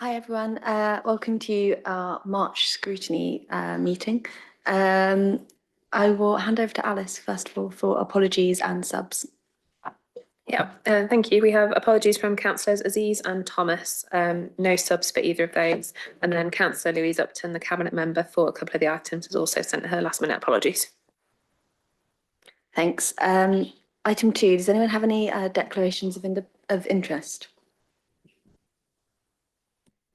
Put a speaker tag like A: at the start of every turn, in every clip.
A: Hi everyone, welcome to our March Scrutiny meeting. I will hand over to Alice first of all for apologies and subs.
B: Yeah, thank you. We have apologies from Councillors Aziz and Thomas, no subs for either of those. And then Councillor Louise Upton, the Cabinet member for a couple of the items, has also sent her last minute apologies.
A: Thanks. Item 2, does anyone have any declarations of interest?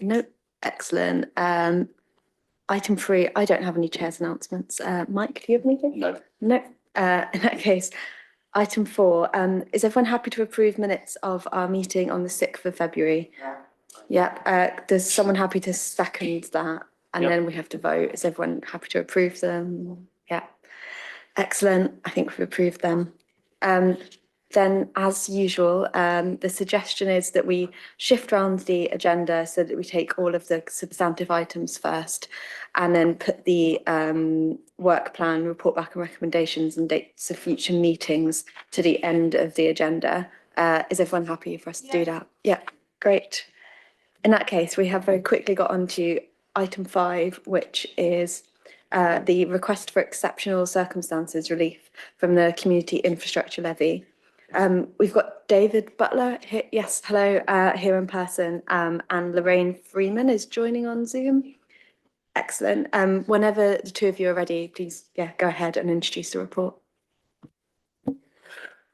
A: No, excellent. Item 3, I don't have any chair's announcements. Mike, do you have anything?
C: No.
A: No. In that case, item 4, is everyone happy to approve minutes of our meeting on the 6th of February? Yeah. Does someone happy to second that? And then we have to vote. Is everyone happy to approve them? Yeah. Excellent. I think we've approved them. Then, as usual, the suggestion is that we shift around the agenda so that we take all of the substantive items first and then put the work plan, report back and recommendations and dates of future meetings to the end of the agenda. Is everyone happy for us to do that? Yeah, great. In that case, we have very quickly got on to item 5, which is the request for exceptional circumstances relief from the community infrastructure levy. We've got David Butler here, yes, hello, here in person, and Lorraine Freeman is joining on Zoom. Excellent. Whenever the two of you are ready, please, go ahead and introduce the report.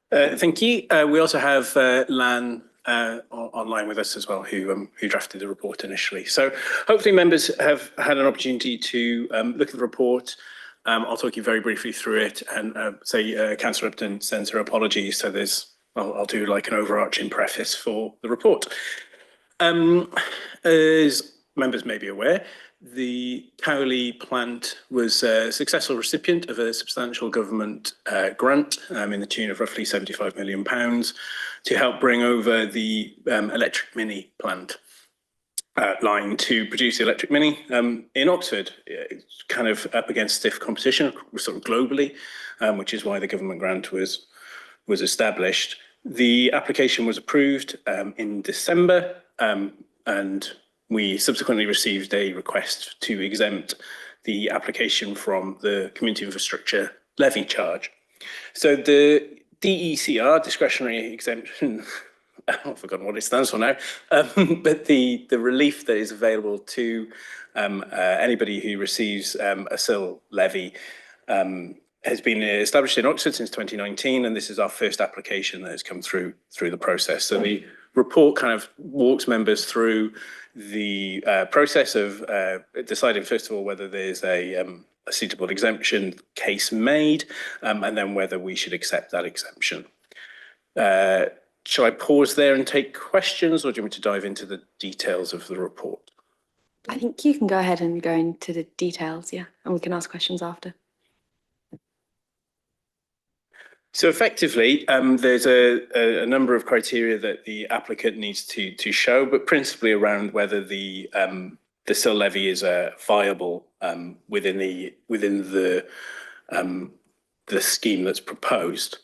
C: Thank you. We also have Lan online with us as well, who drafted the report initially. So hopefully members have had an opportunity to look at the report. I'll talk you very briefly through it and say Councillor Upton sends her apologies. So I'll do like an overarching preface for the report. As members may be aware, the Cowley plant was a successful recipient of a substantial government grant in the tune of roughly £75 million to help bring over the electric mini plant line to produce the electric mini in Oxford. It's kind of up against stiff competition sort of globally, which is why the government grant was established. The application was approved in December and we subsequently received a request to exempt the application from the community infrastructure levy charge. So the DECR, discretionary exemption, I've forgotten what it stands for now, but the relief that is available to anybody who receives a SIL levy has been established in Oxford since 2019, and this is our first application that has come through the process. So the report kind of walks members through the process of deciding, first of all, whether there's a suitable exemption case made, and then whether we should accept that exemption. Shall I pause there and take questions, or do you want me to dive into the details of the report?
A: I think you can go ahead and go into the details, yeah, and we can ask questions after.
C: So effectively, there's a number of criteria that the applicant needs to show, but principally around whether the SIL levy is viable within the scheme that's proposed.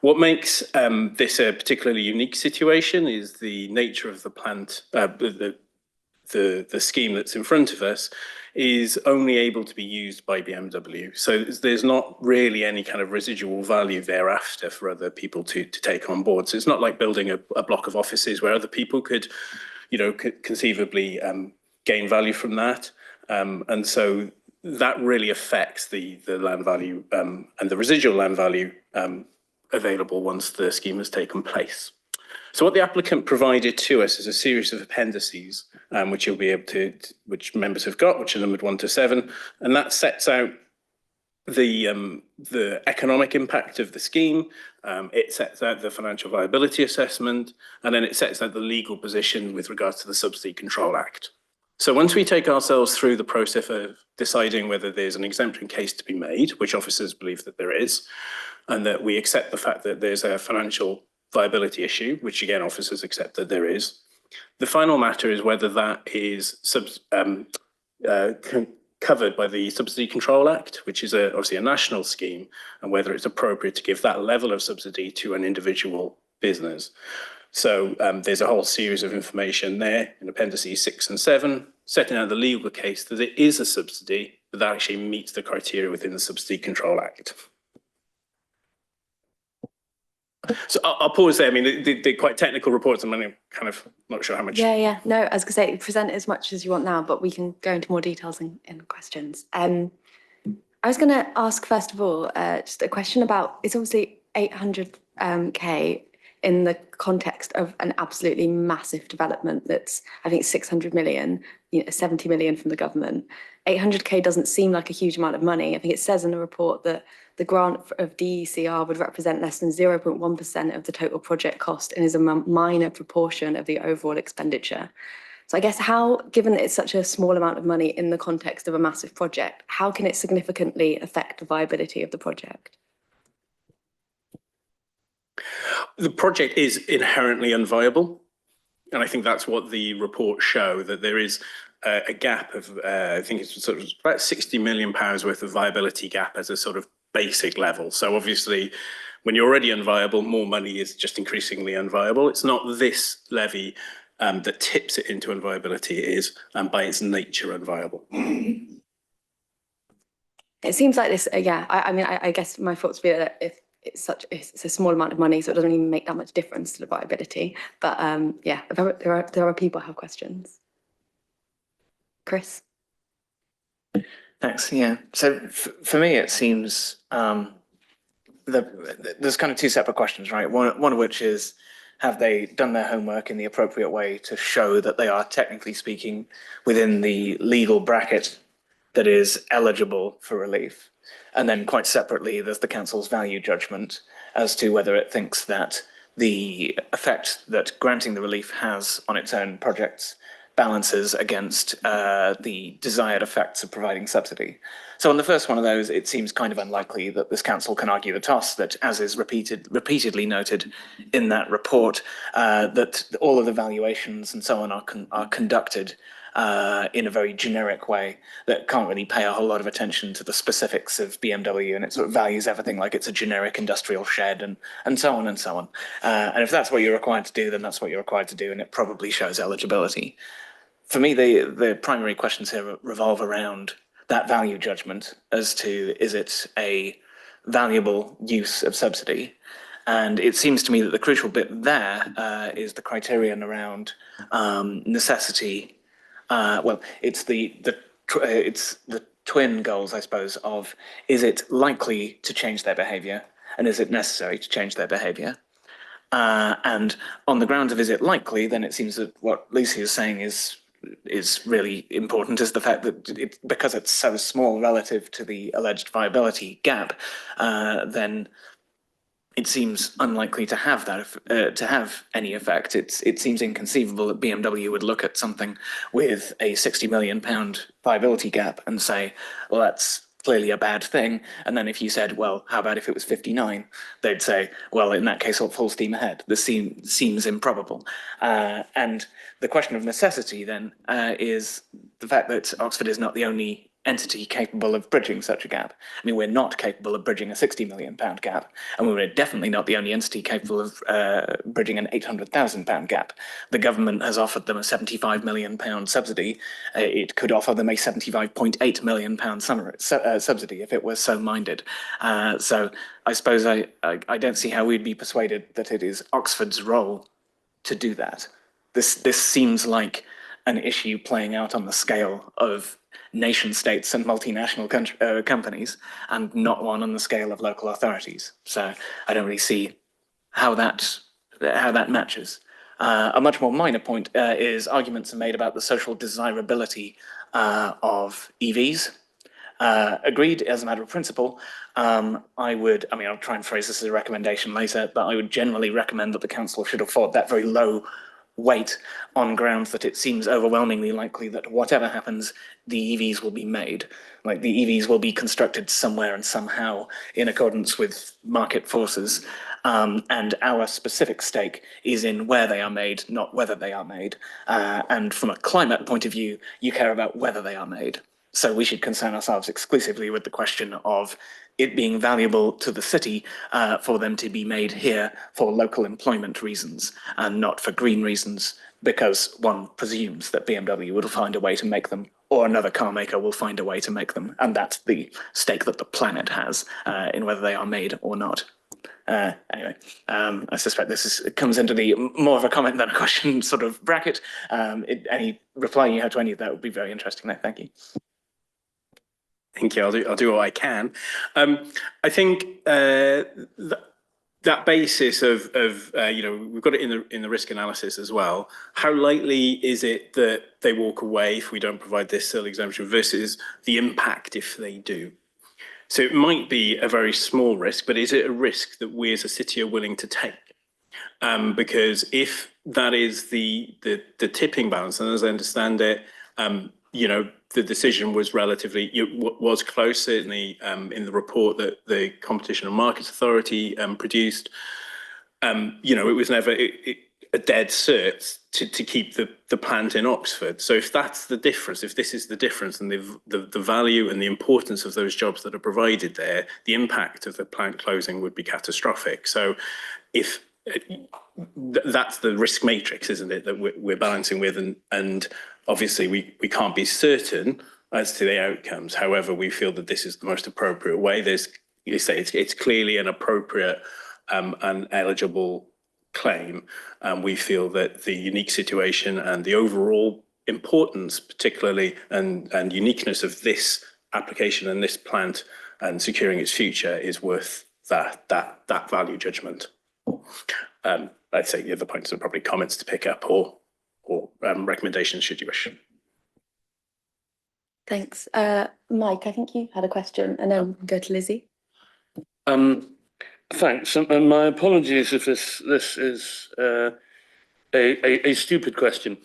C: What makes this a particularly unique situation is the nature of the plant, the scheme that's in front of us is only able to be used by BMW. So there's not really any kind of residual value thereafter for other people to take on board. So it's not like building a block of offices where other people could, conceivably gain value from that. And so that really affects the land value and the residual land value available once the scheme has taken place. So what the applicant provided to us is a series of appendices, which you'll be able which members have got, which are numbered 1 to 7, and that sets out the economic impact of the scheme. It sets out the financial viability assessment, and then it sets out the legal position with regards to the Subsidy Control Act. So once we take ourselves through the process of deciding whether there's an exemption case to be made, which officers believe that there is, and that we accept the fact that there's a financial viability issue, which again officers accept that there is, the final matter is whether that is covered by the Subsidy Control Act, which is obviously a national scheme, and whether it's appropriate to give that level of subsidy to an individual business. So there's a whole series of information there in appendices 6 and 7, setting out the legal case that it is a subsidy, but that actually meets the criteria within the Subsidy Control Act. So I'll pause there. I mean, they're quite technical reports, and I'm kind of not sure how much.
A: Yeah. No, I was gonna say, present as much as you want now, but we can go into more details in questions. I was gonna ask, first of all, just a question about, it's obviously 800K in the context of an absolutely massive development that's, I think, 600 million, 70 million from the government. 800K doesn't seem like a huge amount of money. I think it says in the report that the grant of DECR would represent less than 0.1% of the total project cost and is a minor proportion of the overall expenditure. So I guess how, given that it's such a small amount of money in the context of a massive project, how can it significantly affect the viability of the project?
C: The project is inherently unviable. And I think that's what the reports show, that there is a gap of, I think it's sort of about £60 million worth of viability gap as a sort of basic level. So obviously, when you're already unviable, more money is just increasingly unviable. It's not this levy that tips it into unviability. It is by its nature unviable.
A: It seems like this, I mean, I guess my thoughts would be that if it's a small amount of money, so it doesn't even make that much difference to the viability. But yeah, there are people who have questions. Chris?
D: Thanks. Yeah. So for me, it seems there's kind of two separate questions, right? One of which is, have they done their homework in the appropriate way to show that they are, technically speaking, within the legal bracket that is eligible for relief? And then quite separately, there's the council's value judgment as to whether it thinks that the effect that granting the relief has on its own projects balances against the desired effects of providing subsidy. So on the first one of those, it seems kind of unlikely that this council can argue the toss, that, as is repeatedly noted in that report, that all of the valuations and so on are conducted in a very generic way that can't really pay a whole lot of attention to the specifics of BMW, and it sort of values everything like it's a generic industrial shed and so on and so on. And if that's what you're required to do, then that's what you're required to do, and it probably shows eligibility. For me, the primary questions here revolve around that value judgment as to, is it a valuable use of subsidy? And it seems to me that the crucial bit there is the criterion around necessity. Well, it's the twin goals, I suppose, of, is it likely to change their behaviour, and is it necessary to change their behaviour? And on the grounds of, is it likely, then it seems that what Lucy is saying is really important, is the fact that because it's so small relative to the alleged viability gap, then it seems unlikely to have that to have any effect. It seems inconceivable that BMW would look at something with a £60 million viability gap and say, well, that's clearly a bad thing. And then if you said, well, how about if it was 59? They'd say, well, in that case, full steam ahead. This seems improbable. And the question of necessity then is the fact that Oxford is not the only entity capable of bridging such a gap. I mean, we're not capable of bridging a £60 million gap, and we're definitely not the only entity capable of bridging an £800,000 gap. The government has offered them a £75 million subsidy. It could offer them a £75.8 million subsidy if it were so minded. So I suppose I don't see how we'd be persuaded that it is Oxford's role to do that. This seems like an issue playing out on the scale of nation states and multinational companies, and not one on the scale of local authorities. So I don't really see how that matches. A much more minor point is arguments are made about the social desirability of EVs. Agreed as a matter of principle. I'll try and phrase this as a recommendation later, but I would generally recommend that the council should afford that very low weight on grounds that it seems overwhelmingly likely that whatever happens, the EVs will be made. Like, the EVs will be constructed somewhere and somehow in accordance with market forces. And our specific stake is in where they are made, not whether they are made. And from a climate point of view, you care about whether they are made. So we should concern ourselves exclusively with the question of, it being valuable to the city for them to be made here for local employment reasons and not for green reasons, because one presumes that BMW will find a way to make them, or another car maker will find a way to make them. And that's the stake that the planet has in whether they are made or not. Anyway, I suspect it comes into the more of a comment than a question sort of bracket. Any reply you have to any of that would be very interesting there. Thank you.
C: Thank you. I'll do what I can. I think that basis of we've got it in the risk analysis as well. How likely is it that they walk away if we don't provide this CIL exemption versus the impact if they do? So it might be a very small risk, but is it a risk that we as a city are willing to take? Because if that is the tipping balance, and as I understand it, the decision was was close, certainly in the report that the Competition and Markets Authority produced. It was never a dead cert to keep the plant in Oxford. So if that's the difference, if this is the difference, and the value and the importance of those jobs that are provided there, the impact of the plant closing would be catastrophic. So if that's the risk matrix, isn't it, that we're balancing with, and obviously we can't be certain as to the outcomes. However, we feel that this is the most appropriate way. You say it's clearly an appropriate and eligible claim, and we feel that the unique situation and the overall importance, particularly and uniqueness of this application and this plant and securing its future is worth that value judgment. I'd say the other points are probably comments to pick up or recommendations should you wish.
A: Thanks. Mike, I think you had a question, and then we'll go to Lizzie.
E: Thanks. And my apologies if this is a stupid question,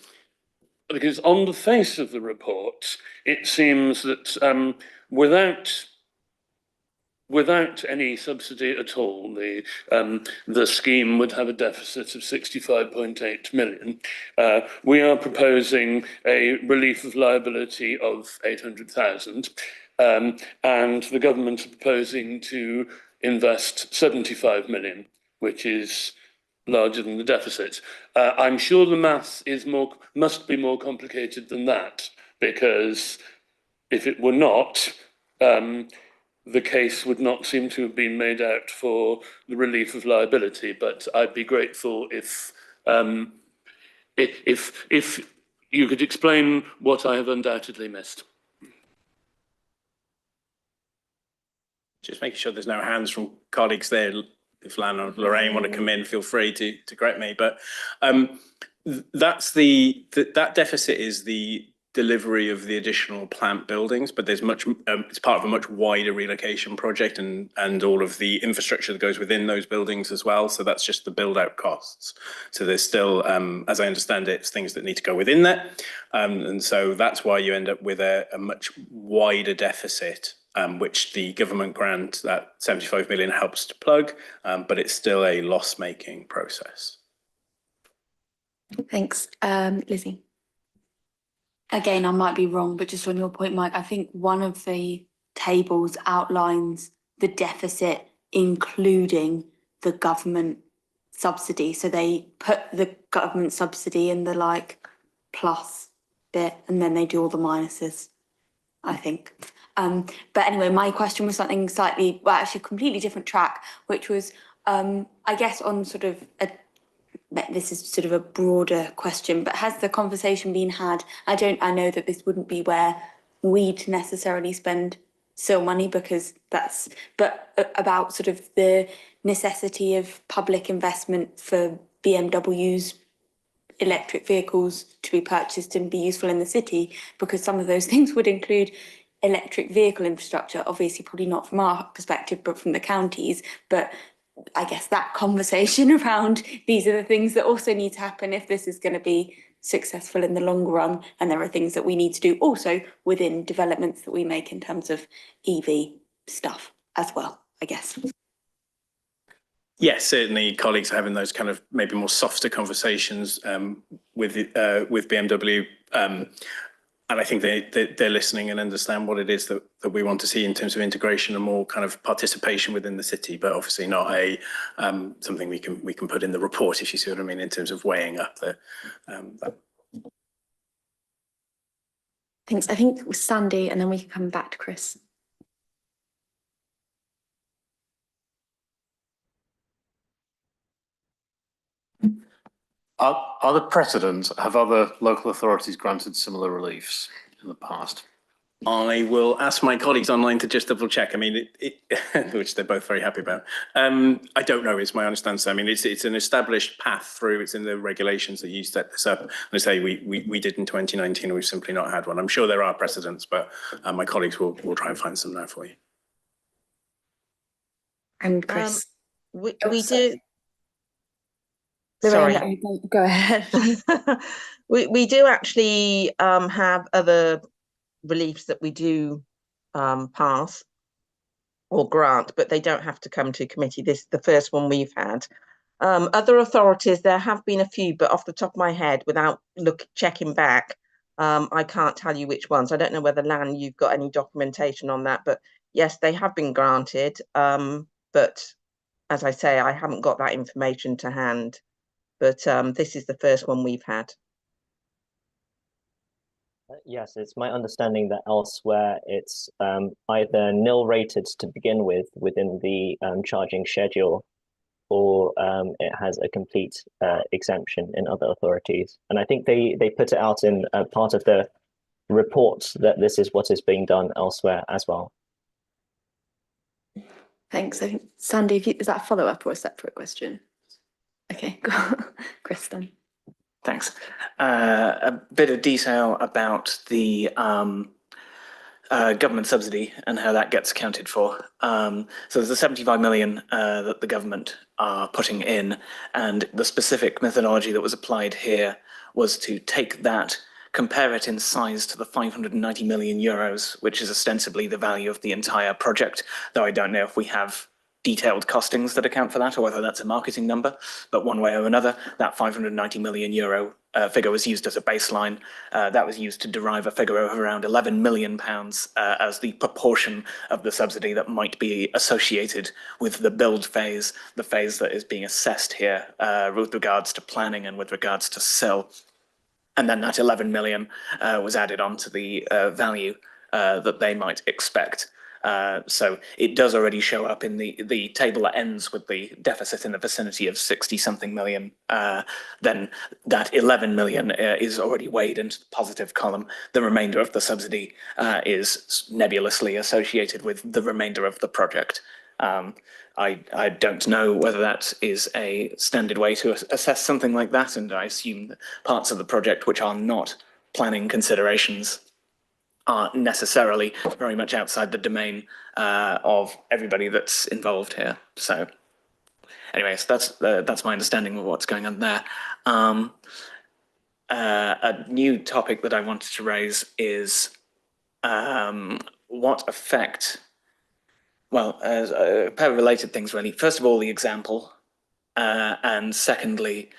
E: because on the face of the report, it seems that without any subsidy at all, the scheme would have a deficit of 65.8 million. We are proposing a relief of liability of 800,000, and the government is proposing to invest 75 million, which is larger than the deficit. I'm sure the maths must be more complicated than that, because if it were not, the case would not seem to have been made out for the relief of liability. But I'd be grateful if you could explain what I have undoubtedly missed.
C: Just making sure there's no hands from colleagues there. If Lan or Lorraine want to come in, feel free to correct me. But that deficit is the delivery of the additional plant buildings, but there's it's part of a much wider relocation project and all of the infrastructure that goes within those buildings as well. So that's just the build out costs. So there's still, as I understand it, things that need to go within that. And so that's why you end up with a much wider deficit, which the government grant, that 75 million, helps to plug, but it's still a loss-making process.
A: Thanks. Lizzie.
F: Again, I might be wrong, but just on your point, Mike, I think one of the tables outlines the deficit, including the government subsidy. So they put the government subsidy in the plus bit, and then they do all the minuses, I think. But anyway, my question was something slightly, well, actually a completely different track, which was, I guess on sort of this is sort of a broader question, but has the conversation been had? I know that this wouldn't be where we'd necessarily spend CIL money, but about sort of the necessity of public investment for BMW's electric vehicles to be purchased and be useful in the city, because some of those things would include electric vehicle infrastructure, obviously probably not from our perspective, but from the counties. But I guess that conversation around these are the things that also need to happen if this is going to be successful in the long run. And there are things that we need to do also within developments that we make in terms of EV stuff as well, I guess.
C: Yes, certainly colleagues are having those kind of maybe more softer conversations with BMW. I think they're listening and understand what it is that we want to see in terms of integration and more kind of participation within the city, but obviously not a something we can put in the report, if you see what I mean, in terms of weighing up the.
A: Thanks. I think it was Sandy, and then we can come back to Chris.
G: Are the precedents, have other local authorities granted similar reliefs in the past?
C: I will ask my colleagues online to just double check. I mean, which they're both very happy about. I don't know, is my honest answer. I mean, it's an established path through. It's in the regulations that you set this up. And I say we did in 2019, and we've simply not had one. I'm sure there are precedents, but my colleagues will try and find some now for you.
A: And Chris.
H: We do.
A: Lorraine,
H: Sorry.
A: go ahead.
H: we do actually have other reliefs that we do pass or grant, but they don't have to come to committee. This is the first one we've had. Other authorities, there have been a few, but off the top of my head, without checking back, I can't tell you which ones. I don't know whether, Lan, you've got any documentation on that, but yes, they have been granted. But as I say, I haven't got that information to hand. But this is the first one we've had.
I: Yes, it's my understanding that elsewhere it's either nil rated to begin with within the charging schedule, or it has a complete exemption in other authorities. And I think they put it out in part of the report that this is what is being done elsewhere as well.
A: Thanks. I think, Sandy, is that a follow-up or a separate question? Okay, go on. Chris then.
D: Thanks. A bit of detail about the government subsidy and how that gets accounted for. So there's the 75 million that the government are putting in, and the specific methodology that was applied here was to take that, compare it in size to the 590 million euros, which is ostensibly the value of the entire project, though I don't know if we have detailed costings that account for that, or whether that's a marketing number. But one way or another, that 590 million euro figure was used as a baseline. That was used to derive a figure of around 11 million pounds as the proportion of the subsidy that might be associated with the build phase, the phase that is being assessed here with regards to planning and with regards to SIL. And then that 11 million was added on to the value that they might expect. So it does already show up in the table that ends with the deficit in the vicinity of 60-something million. Then that 11 million is already weighed into the positive column. The remainder of the subsidy is nebulously associated with the remainder of the project. I don't know whether that is a standard way to assess something like that, and I assume that parts of the project which are not planning considerations aren't necessarily very much outside the domain of everybody that's involved here. So anyways, that's my understanding of what's going on there. A new topic that I wanted to raise is what effect, well, a pair of related things really. First of all, the example, and secondly,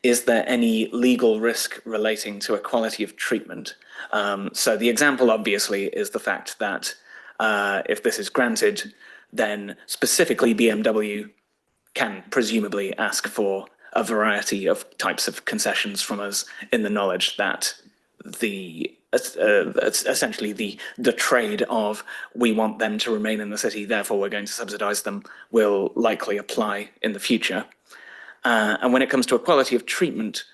D: is there any legal risk relating to equality of treatment? So the example obviously is the fact that if this is granted, then specifically BMW can presumably ask for a variety of types of concessions from us, in the knowledge that the essentially the trade of we want them to remain in the city, therefore we're going to subsidize them, will likely apply in the future. And when it comes to equality of treatment,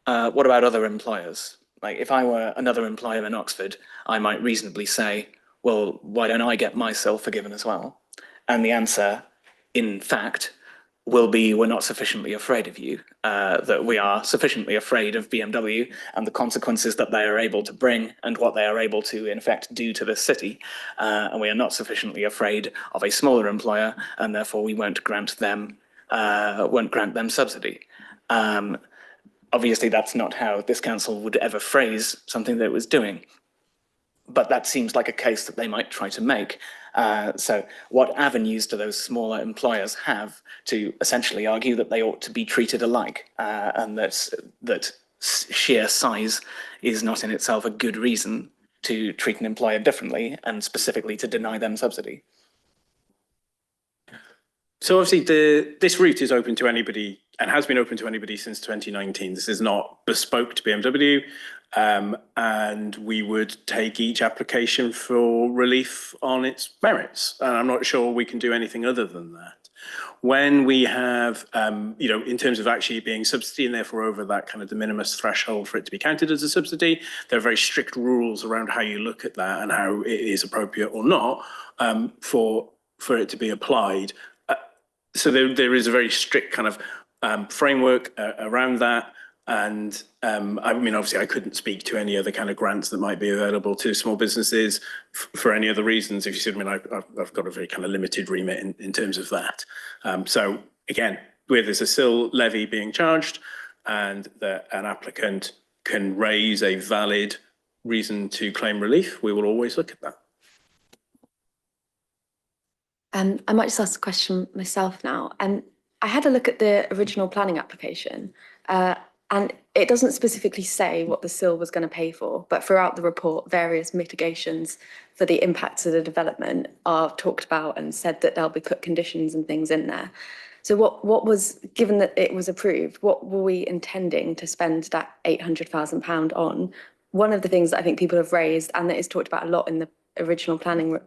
D: what about other employers? Like if I were another employer in Oxford, I might reasonably say, well, why don't I get myself forgiven as well? And the answer, in fact, will be we're not sufficiently afraid of you, that we are sufficiently afraid of BMW and the consequences that they are able to bring and what they are able to, in fact, do to this city. And we are not sufficiently afraid of a smaller employer, and therefore we won't grant them subsidy. Obviously, that's not how this council would ever phrase something that it was doing. But that seems like a case that they might try to make. So what avenues do those smaller employers have to essentially argue that they ought to be treated alike, and that sheer size is not in itself a good reason to treat an employer differently and specifically to deny them subsidy.
C: So obviously this route is open to anybody and has been open to anybody since 2019. This is not bespoke to BMW, and we would take each application for relief on its merits. And I'm not sure we can do anything other than that. When we have, in terms of actually being subsidy and therefore over that kind of de minimis threshold for it to be counted as a subsidy, there are very strict rules around how you look at that and how it is appropriate or not for it to be applied. So there is a very strict kind of framework around that. And I mean, obviously, I couldn't speak to any other kind of grants that might be available to small businesses for any other reasons. If you see what I mean, I've got a very kind of limited remit in terms of that. So again, where there's a SIL levy being charged and that an applicant can raise a valid reason to claim relief, we will always look at that.
A: I might just ask a question myself now. I had a look at the original planning application, and it doesn't specifically say what the SIL was going to pay for, but throughout the report, various mitigations for the impacts of the development are talked about and said that there'll be put conditions and things in there. So what was, given that it was approved, what were we intending to spend that £800,000 on? One of the things that I think people have raised, and that is talked about a lot in the original planning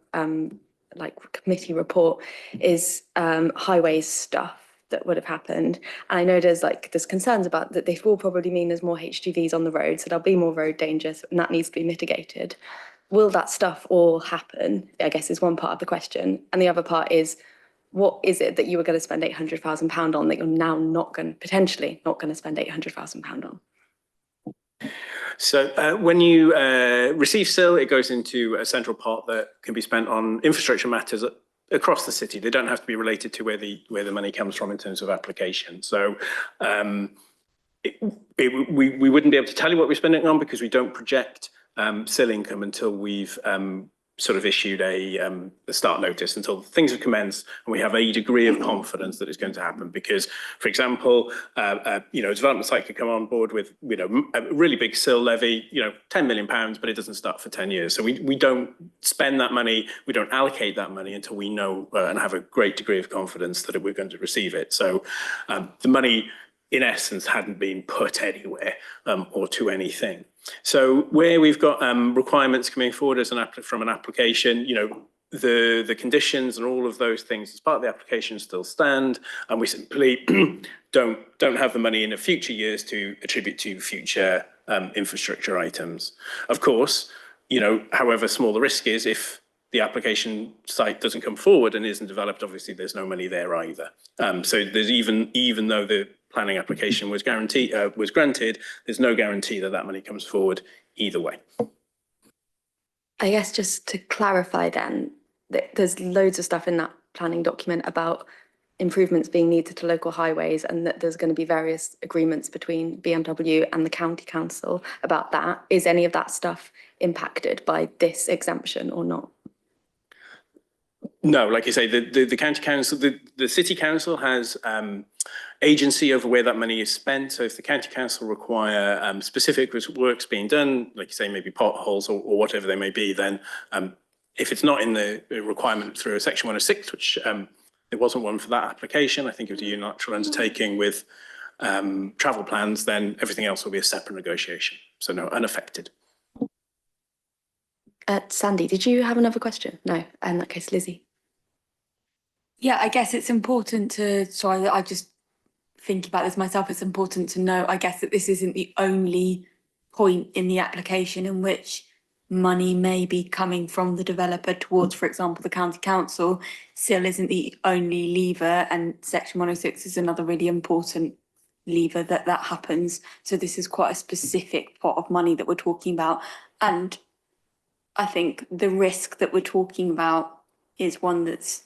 A: committee report, is highways stuff that would have happened. And I know there's concerns about that. This will probably mean there's more HGVs on the road, so there'll be more road dangers, and that needs to be mitigated. Will that stuff all happen, I guess, is one part of the question. And the other part is, what is it that you were going to spend £800,000 on that you're now potentially not going to spend £800,000 on?
C: So when you receive SIL, it goes into a central pot that can be spent on infrastructure matters across the city. They don't have to be related to where the money comes from in terms of application. So we wouldn't be able to tell you what we're spending it on because we don't project SIL income until we've sort of issued a start notice, until things have commenced and we have a degree of confidence that it's going to happen. Because, for example, a development site could come on board with a really big SIL levy, £10 million, but it doesn't start for 10 years. So we don't spend that money, we don't allocate that money until we know and have a great degree of confidence that we're going to receive it. So the money, in essence, hadn't been put anywhere or to anything. So where we've got requirements coming forward from an application, the conditions and all of those things as part of the application still stand, and we simply don't have the money in the future years to attribute to future infrastructure items. Of course, however small the risk is, if the application site doesn't come forward and isn't developed, obviously there's no money there either. So there's even though the planning application was granted, there's no guarantee that money comes forward either way.
A: I guess just to clarify then, there's loads of stuff in that planning document about improvements being needed to local highways, and that there's going to be various agreements between BMW and the county council about that. Is any of that stuff impacted by this exemption or not?
C: No, like you say, the county council, the city council has agency over where that money is spent. So if the county council require specific works being done, like you say, maybe potholes or whatever they may be, then if it's not in the requirement through a section 106, which there wasn't one for that application, I think it was a unilateral undertaking with travel plans, then everything else will be a separate negotiation. So no, unaffected.
A: Sandy, did you have another question? No, in that case, Lizzie.
F: Yeah, I guess it's important to, sorry, I just think about this myself, it's important to know, I guess, that this isn't the only point in the application in which money may be coming from the developer towards, for example, the county council. SIL isn't the only lever, and section 106 is another really important lever that happens. So this is quite a specific pot of money that we're talking about. And I think the risk that we're talking about is one that's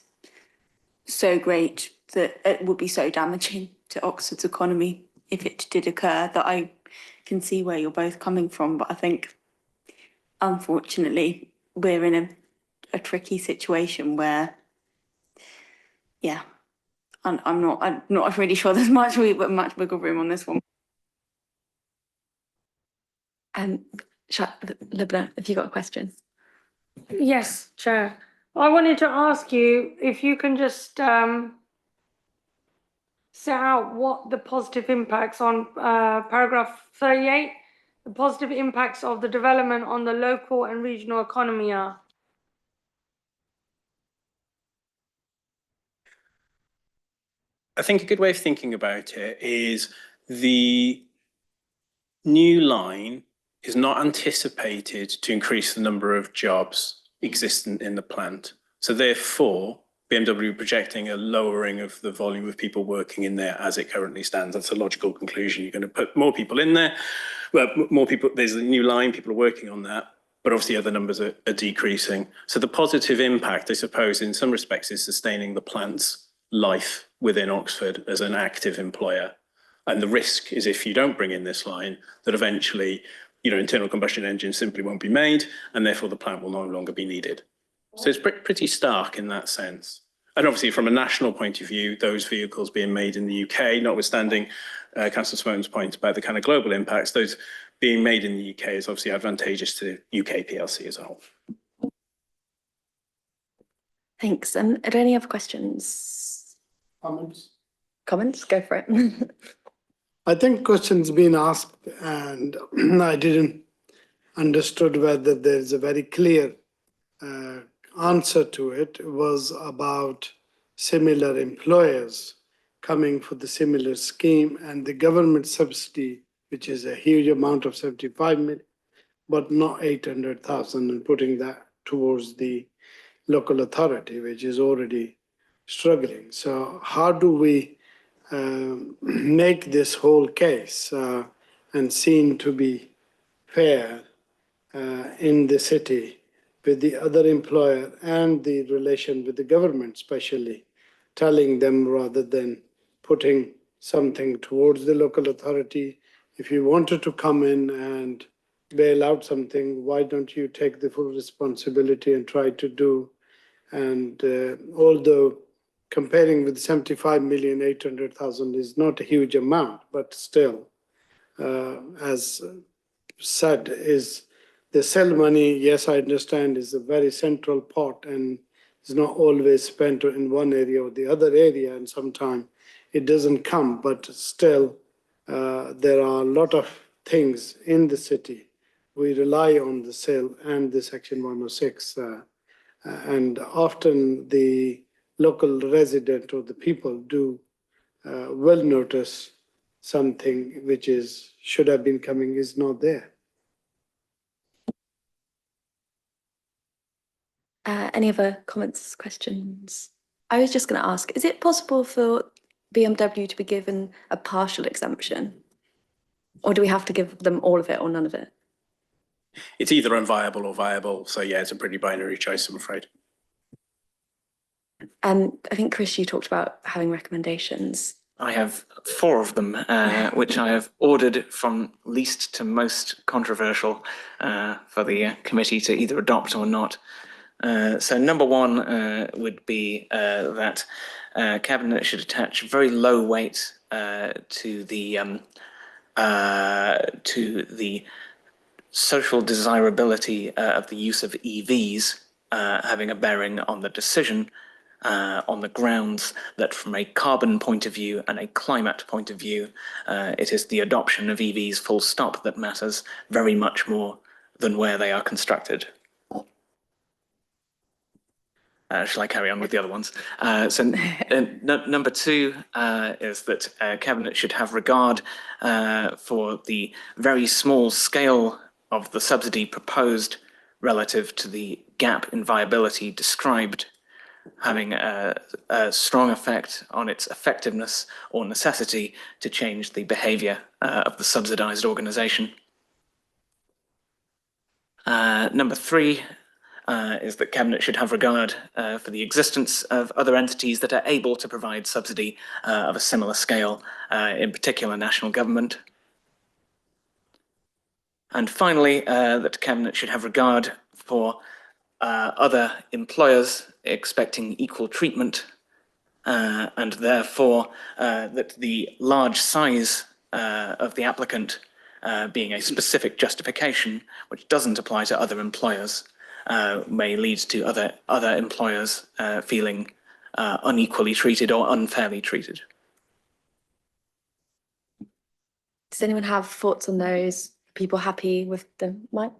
F: so great that it would be so damaging to Oxford's economy if it did occur, that I can see where you're both coming from. But I think, unfortunately, we're in a tricky situation where, yeah, I'm not really sure there's much wiggle room on this one.
A: Libna, have you got a question?
J: Yes, Chair. I wanted to ask you if you can just set out what the positive impacts on paragraph 38, the positive impacts of the development on the local and regional economy are.
C: I think a good way of thinking about it is the new line is not anticipated to increase the number of jobs existent in the plant. So therefore, BMW projecting a lowering of the volume of people working in there as it currently stands. That's a logical conclusion. You're going to put more people in there. Well, more people, there's a new line, people are working on that, but obviously other numbers are decreasing. So the positive impact, I suppose, in some respects is sustaining the plant's life within Oxford as an active employer. And the risk is if you don't bring in this line, that eventually, internal combustion engines simply won't be made, and therefore the plant will no longer be needed. So it's pretty stark in that sense. And obviously, from a national point of view, those vehicles being made in the UK, notwithstanding Councillor Smone's point about the kind of global impacts, those being made in the UK is obviously advantageous to UK PLC as a whole.
A: Thanks. Are there any other questions?
K: Comments?
A: Comments? Go for it.
K: I think questions been asked and I didn't understood whether there's a very clear answer to it. It was about similar employers coming for the similar scheme and the government subsidy, which is a huge amount of 75 million, but not 800,000, and putting that towards the local authority, which is already struggling. So how do we make this whole case and seen to be fair in the city with the other employer and the relation with the government, especially telling them rather than putting something towards the local authority. If you wanted to come in and bail out something, why don't you take the full responsibility and try to do? And although comparing with 75,800,000 is not a huge amount, but still, as said, is the sell money, yes, I understand, is a very central part and is not always spent in one area or the other area, and sometimes it doesn't come, but still, there are a lot of things in the city. We rely on the sale and the Section 106, and often the local resident or the people do will notice something which should have been coming is not there.
A: Any other comments, questions? I was just going to ask, is it possible for BMW to be given a partial exemption? Or do we have to give them all of it or none of it?
C: It's either unviable or viable. So yeah, it's a pretty binary choice, I'm afraid.
A: I think, Chris, you talked about having recommendations.
D: I have 4 of them, which I have ordered from least to most controversial for the committee to either adopt or not. So number 1 would be that Cabinet should attach very low weight to the social desirability of the use of EVs having a bearing on the decision on the grounds that from a carbon point of view and a climate point of view, it is the adoption of EVs full stop that matters very much more than where they are constructed. Shall I carry on with the other ones? Number 2 is that Cabinet should have regard for the very small scale of the subsidy proposed relative to the gap in viability described, having a strong effect on its effectiveness or necessity to change the behaviour of the subsidised organisation. Number 3 is that Cabinet should have regard for the existence of other entities that are able to provide subsidy of a similar scale, in particular national government. And finally, that Cabinet should have regard for other employers expecting equal treatment, and therefore that the large size of the applicant being a specific justification which doesn't apply to other employers may lead to other employers feeling unequally treated or unfairly treated.
A: Does anyone have thoughts on those? People happy with the mic?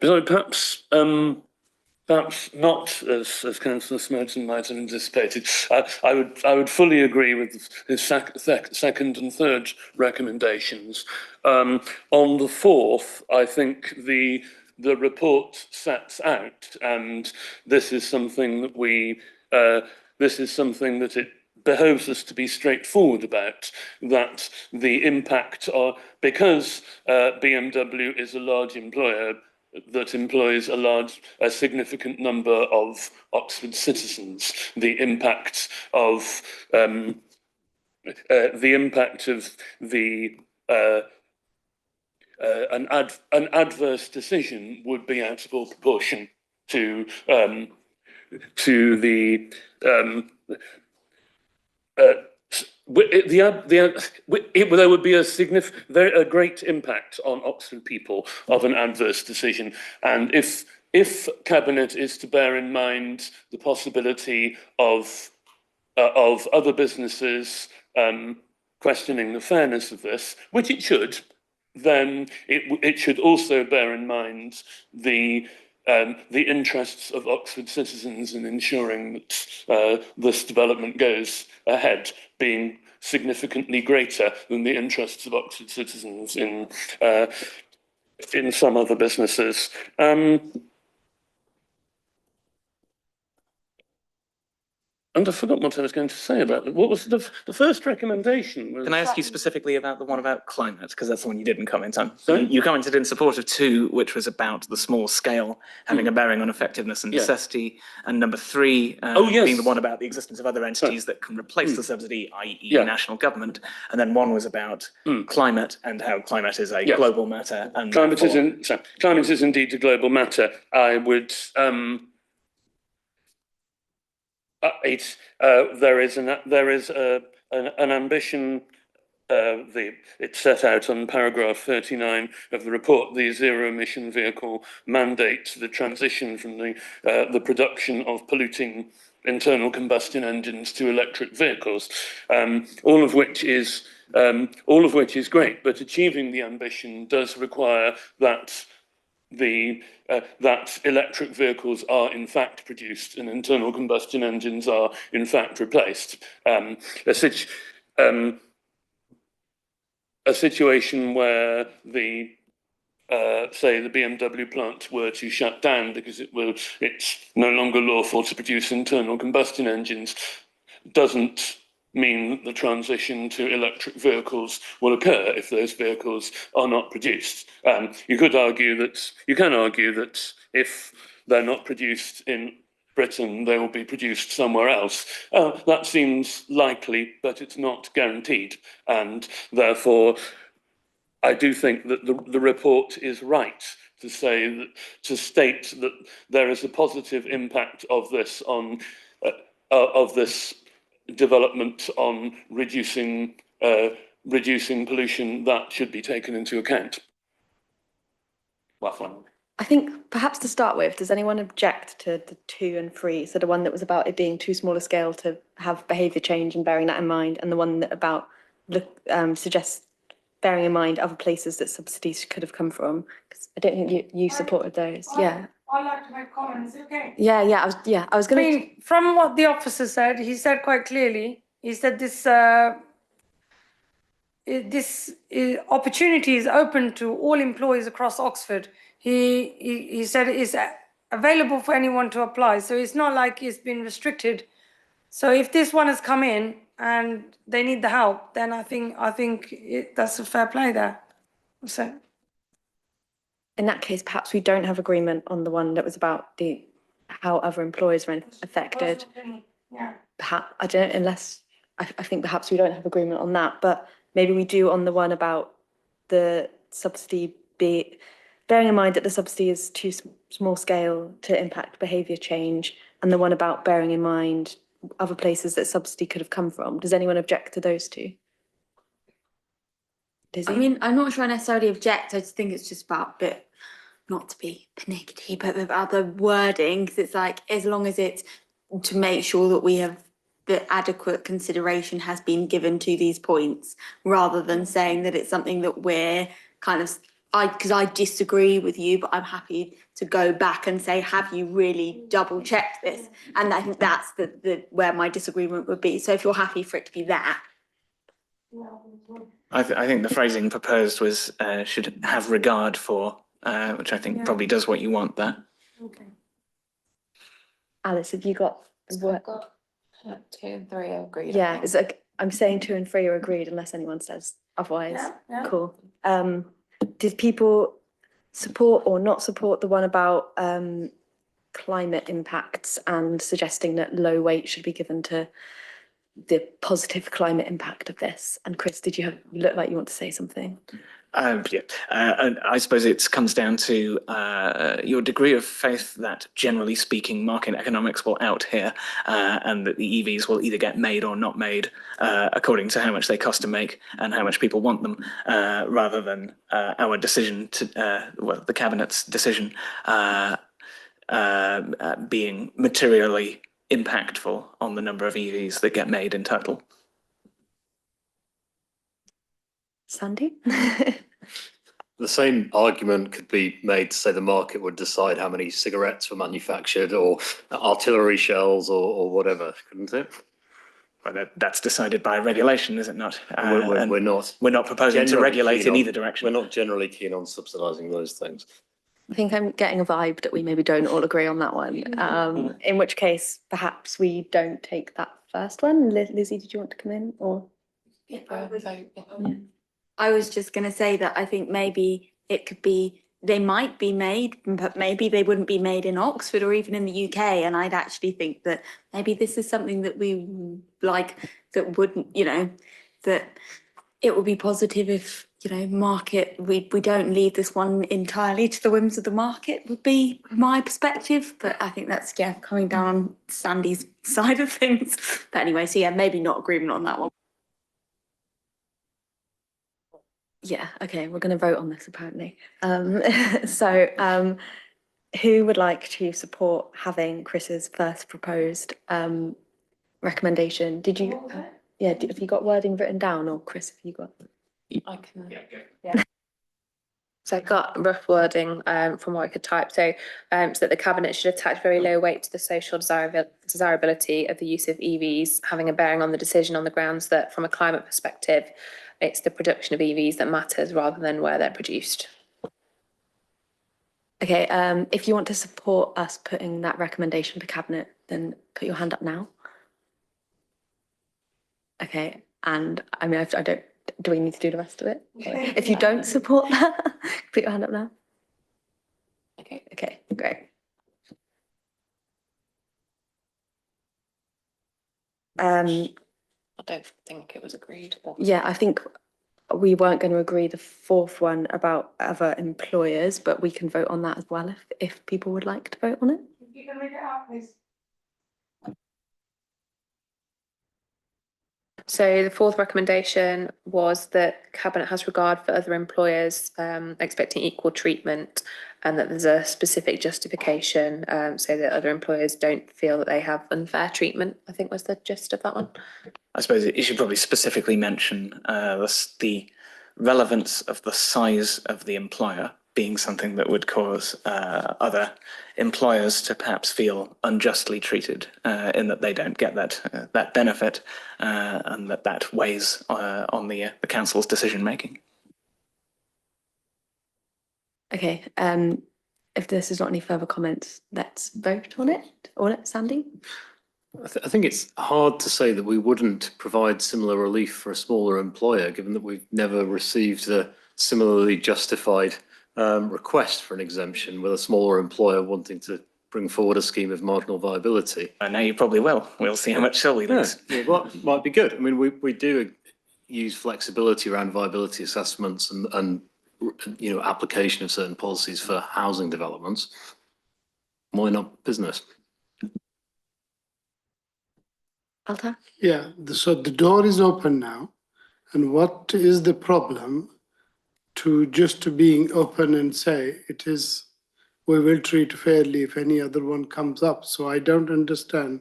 E: So perhaps not as Councillor Smerton might have anticipated. I would fully agree with his second and third recommendations. On the fourth, I think the report sets out, and this is something that it behoves us to be straightforward about, that the impact because BMW is a large employer that employs a significant number of Oxford citizens, the impact of an adverse decision would be out of all proportion to the there would be a great impact on Oxford people of an adverse decision, and if Cabinet is to bear in mind the possibility of other businesses questioning the fairness of this, which it should, then it should also bear in mind the interests of Oxford citizens in ensuring that this development goes ahead, being significantly greater than the interests of Oxford citizens in some other businesses. And I forgot what I was going to say about it. What was the first recommendation?
D: Can I ask you specifically about the one about climate? Because that's the one you didn't comment on.
E: Sorry?
D: You commented in support of 2, which was about the small scale having a bearing on effectiveness and necessity. And number 3 being the one about the existence of other entities that can replace the subsidy, i.e. national government. And then one was about climate and how climate is a global matter. And
E: climate is indeed a global matter. I would... there is an ambition. It's set out on paragraph 39 of the report. The zero-emission vehicle mandate the transition from the production of polluting internal combustion engines to electric vehicles. All of which is great, but achieving the ambition does require that that electric vehicles are in fact produced and internal combustion engines are in fact replaced. A situation where say the BMW plant were to shut down because it's no longer lawful to produce internal combustion engines doesn't mean that the transition to electric vehicles will occur if those vehicles are not produced. You can argue that if they're not produced in Britain, they will be produced somewhere else. That seems likely, but it's not guaranteed. And therefore, I do think that the report is right to state that there is a positive impact of this development on reducing pollution that should be taken into account.
A: I think perhaps to start with, does anyone object to the 2 and 3? So the one that was about it being too small a scale to have behaviour change and bearing that in mind, and the one that about suggests bearing in mind other places that subsidies could have come from? Because I don't think you supported those. Yeah.
J: I'd like to make comments, okay?
A: Yeah. I was going to.
J: I mean, from what the officer said, he said quite clearly, he said this opportunity is open to all employees across Oxford. He said it's available for anyone to apply, so it's not like it's been restricted. So if this one has come in and they need the help, then I think that's a fair play there. So.
A: In that case, perhaps we don't have agreement on the one that was about how other employers were affected.
J: Yeah.
A: Perhaps, I don't know, unless I think perhaps we don't have agreement on that, but maybe we do on the one about the subsidy bearing in mind that the subsidy is too small scale to impact behaviour change, and the one about bearing in mind other places that subsidy could have come from. Does anyone object to those two? Lizzie?
F: I mean, I'm not sure I necessarily object. I just think it's just about a bit, not to be pernickety, but about the wording, because it's like, as long as it's to make sure that we have the adequate consideration has been given to these points, rather than saying that it's something that we're kind of, because I disagree with you, but I'm happy to go back and say, have you really double checked this? And I think that's the where my disagreement would be. So if you're happy for it to be that.
D: I think the phrasing proposed was should have regard for, which I think probably does what you want there.
J: Okay.
A: Alice, have you got?
B: I've got 2 and 3 are agreed.
A: Yeah, it's like, I'm saying 2 and 3 are agreed unless anyone says otherwise.
J: Yeah.
A: Cool. Did people support or not support the one about climate impacts and suggesting that low weight should be given to the positive climate impact of this? And Chris, did you look like you want to say something?
D: Yeah. And I suppose it comes down to your degree of faith that, generally speaking, market economics will out here, and that the EVs will either get made or not made according to how much they cost to make and how much people want them, rather than our decision to, well, the Cabinet's decision being materially impactful on the number of EVs that get made in total.
A: Sandy?
G: The same argument could be made to say the market would decide how many cigarettes were manufactured or artillery shells or whatever, couldn't it?
D: Well, that's decided by regulation, is it not?
G: We're not.
D: We're not proposing to regulate in either direction.
G: We're not generally keen on subsidising those things.
A: I think I'm getting a vibe that we maybe don't all agree on that one. In which case, perhaps we don't take that first one. Lizzie, did you want to come in or?
F: I was just going to say that I think maybe it could be, they might be made, but maybe they wouldn't be made in Oxford or even in the UK. And I'd actually think that maybe this is something that we like, that wouldn't, that it would be positive if, market, we don't leave this one entirely to the whims of the market would be my perspective. But I think that's, coming down on Sandy's side of things. But anyway, so maybe not agreement on that one.
A: Yeah, okay, we're going to vote on this apparently. So who would like to support having Chris's first proposed recommendation? Did you, have you got wording written down, or Chris, have you got?
B: I can. Yeah. So I got rough wording from what I could type. So that the Cabinet should attach very low weight to the social desirability of the use of EVs, having a bearing on the decision on the grounds that, from a climate perspective, it's the production of EVs that matters rather than where they're produced.
A: Okay, if you want to support us putting that recommendation to Cabinet, then put your hand up now. Okay, and I mean, I don't, do we need to do the rest of it? Okay. If you don't support that, put your hand up now. Okay, great.
B: I don't think it was agreed.
A: Yeah, I think we weren't going to agree the fourth one about other employers, but we can vote on that as well if people would like to vote on it.
J: You can read it out, please.
B: So the fourth recommendation was that Cabinet has regard for other employers expecting equal treatment, and that there's a specific justification so that other employers don't feel that they have unfair treatment, I think was the gist of that one.
D: I suppose it should probably specifically mention the relevance of the size of the employer being something that would cause other employers to perhaps feel unjustly treated in that they don't get that benefit, and that weighs on the council's decision making.
A: Okay, if this is not any further comments, let's vote on it. Sandy?
G: I think it's hard to say that we wouldn't provide similar relief for a smaller employer, given that we've never received a similarly justified request for an exemption with a smaller employer wanting to bring forward a scheme of marginal viability.
D: I know you probably will. We'll see how much we lose.
G: Yeah, well, might be good. I mean, we do use flexibility around viability assessments and application of certain policies for housing developments. Why not business?
A: Alta?
K: Yeah, so the door is open now. And what is the problem to just being open and say it is, we will treat fairly if any other one comes up. So I don't understand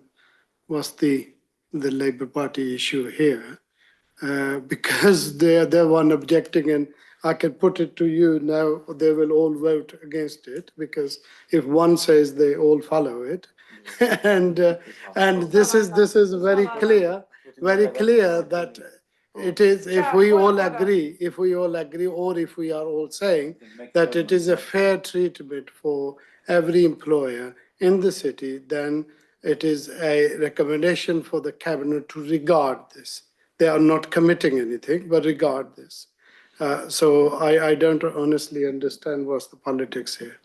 K: what's the Labour Party issue here. Because they're one objecting, and I can put it to you now, they will all vote against it, because if one says they all follow it. and this is very clear that it is, if we all agree, or if we are all saying that it is a fair treatment for every employer in the city, then it is a recommendation for the cabinet to regard this. They are not committing anything, but regard this. So I don't honestly understand what's the politics here.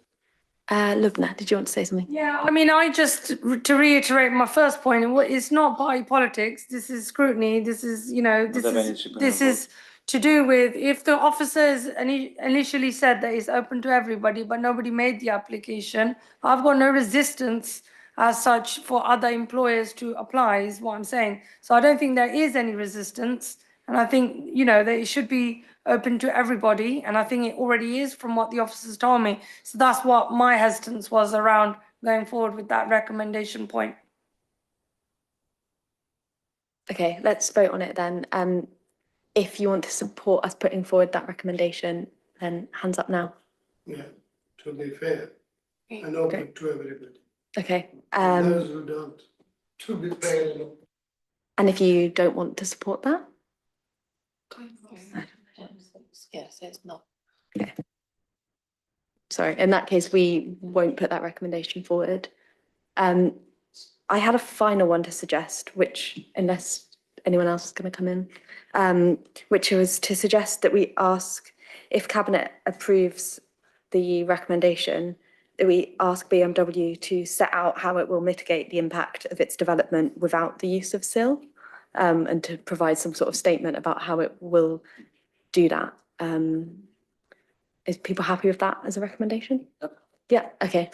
A: Lubna, did you want to say something?
J: Yeah, I mean, to reiterate my first point, it's not party politics. This is scrutiny. This is, this is to do with if the officers initially said that it's open to everybody, but nobody made the application. I've got no resistance as such for other employers to apply, is what I'm saying. So I don't think there is any resistance. And I think, that it should be open to everybody. And I think it already is from what the officers told me. So that's what my hesitance was around going forward with that recommendation point.
A: Okay, let's vote on it then. If you want to support us putting forward that recommendation, then hands up now.
K: Yeah, to be fair and open to everybody.
A: Okay.
K: Those who don't, to be fair.
A: And if you don't want to support that?
B: Yes, it's not.
A: Okay. Sorry, in that case, we won't put that recommendation forward. I had a final one to suggest, which, unless anyone else is going to come in, which was to suggest that we ask, if Cabinet approves the recommendation, that we ask BMW to set out how it will mitigate the impact of its development without the use of SIL, and to provide some sort of statement about how it will do that. Is people happy with that as a recommendation? Yep. Yeah, okay.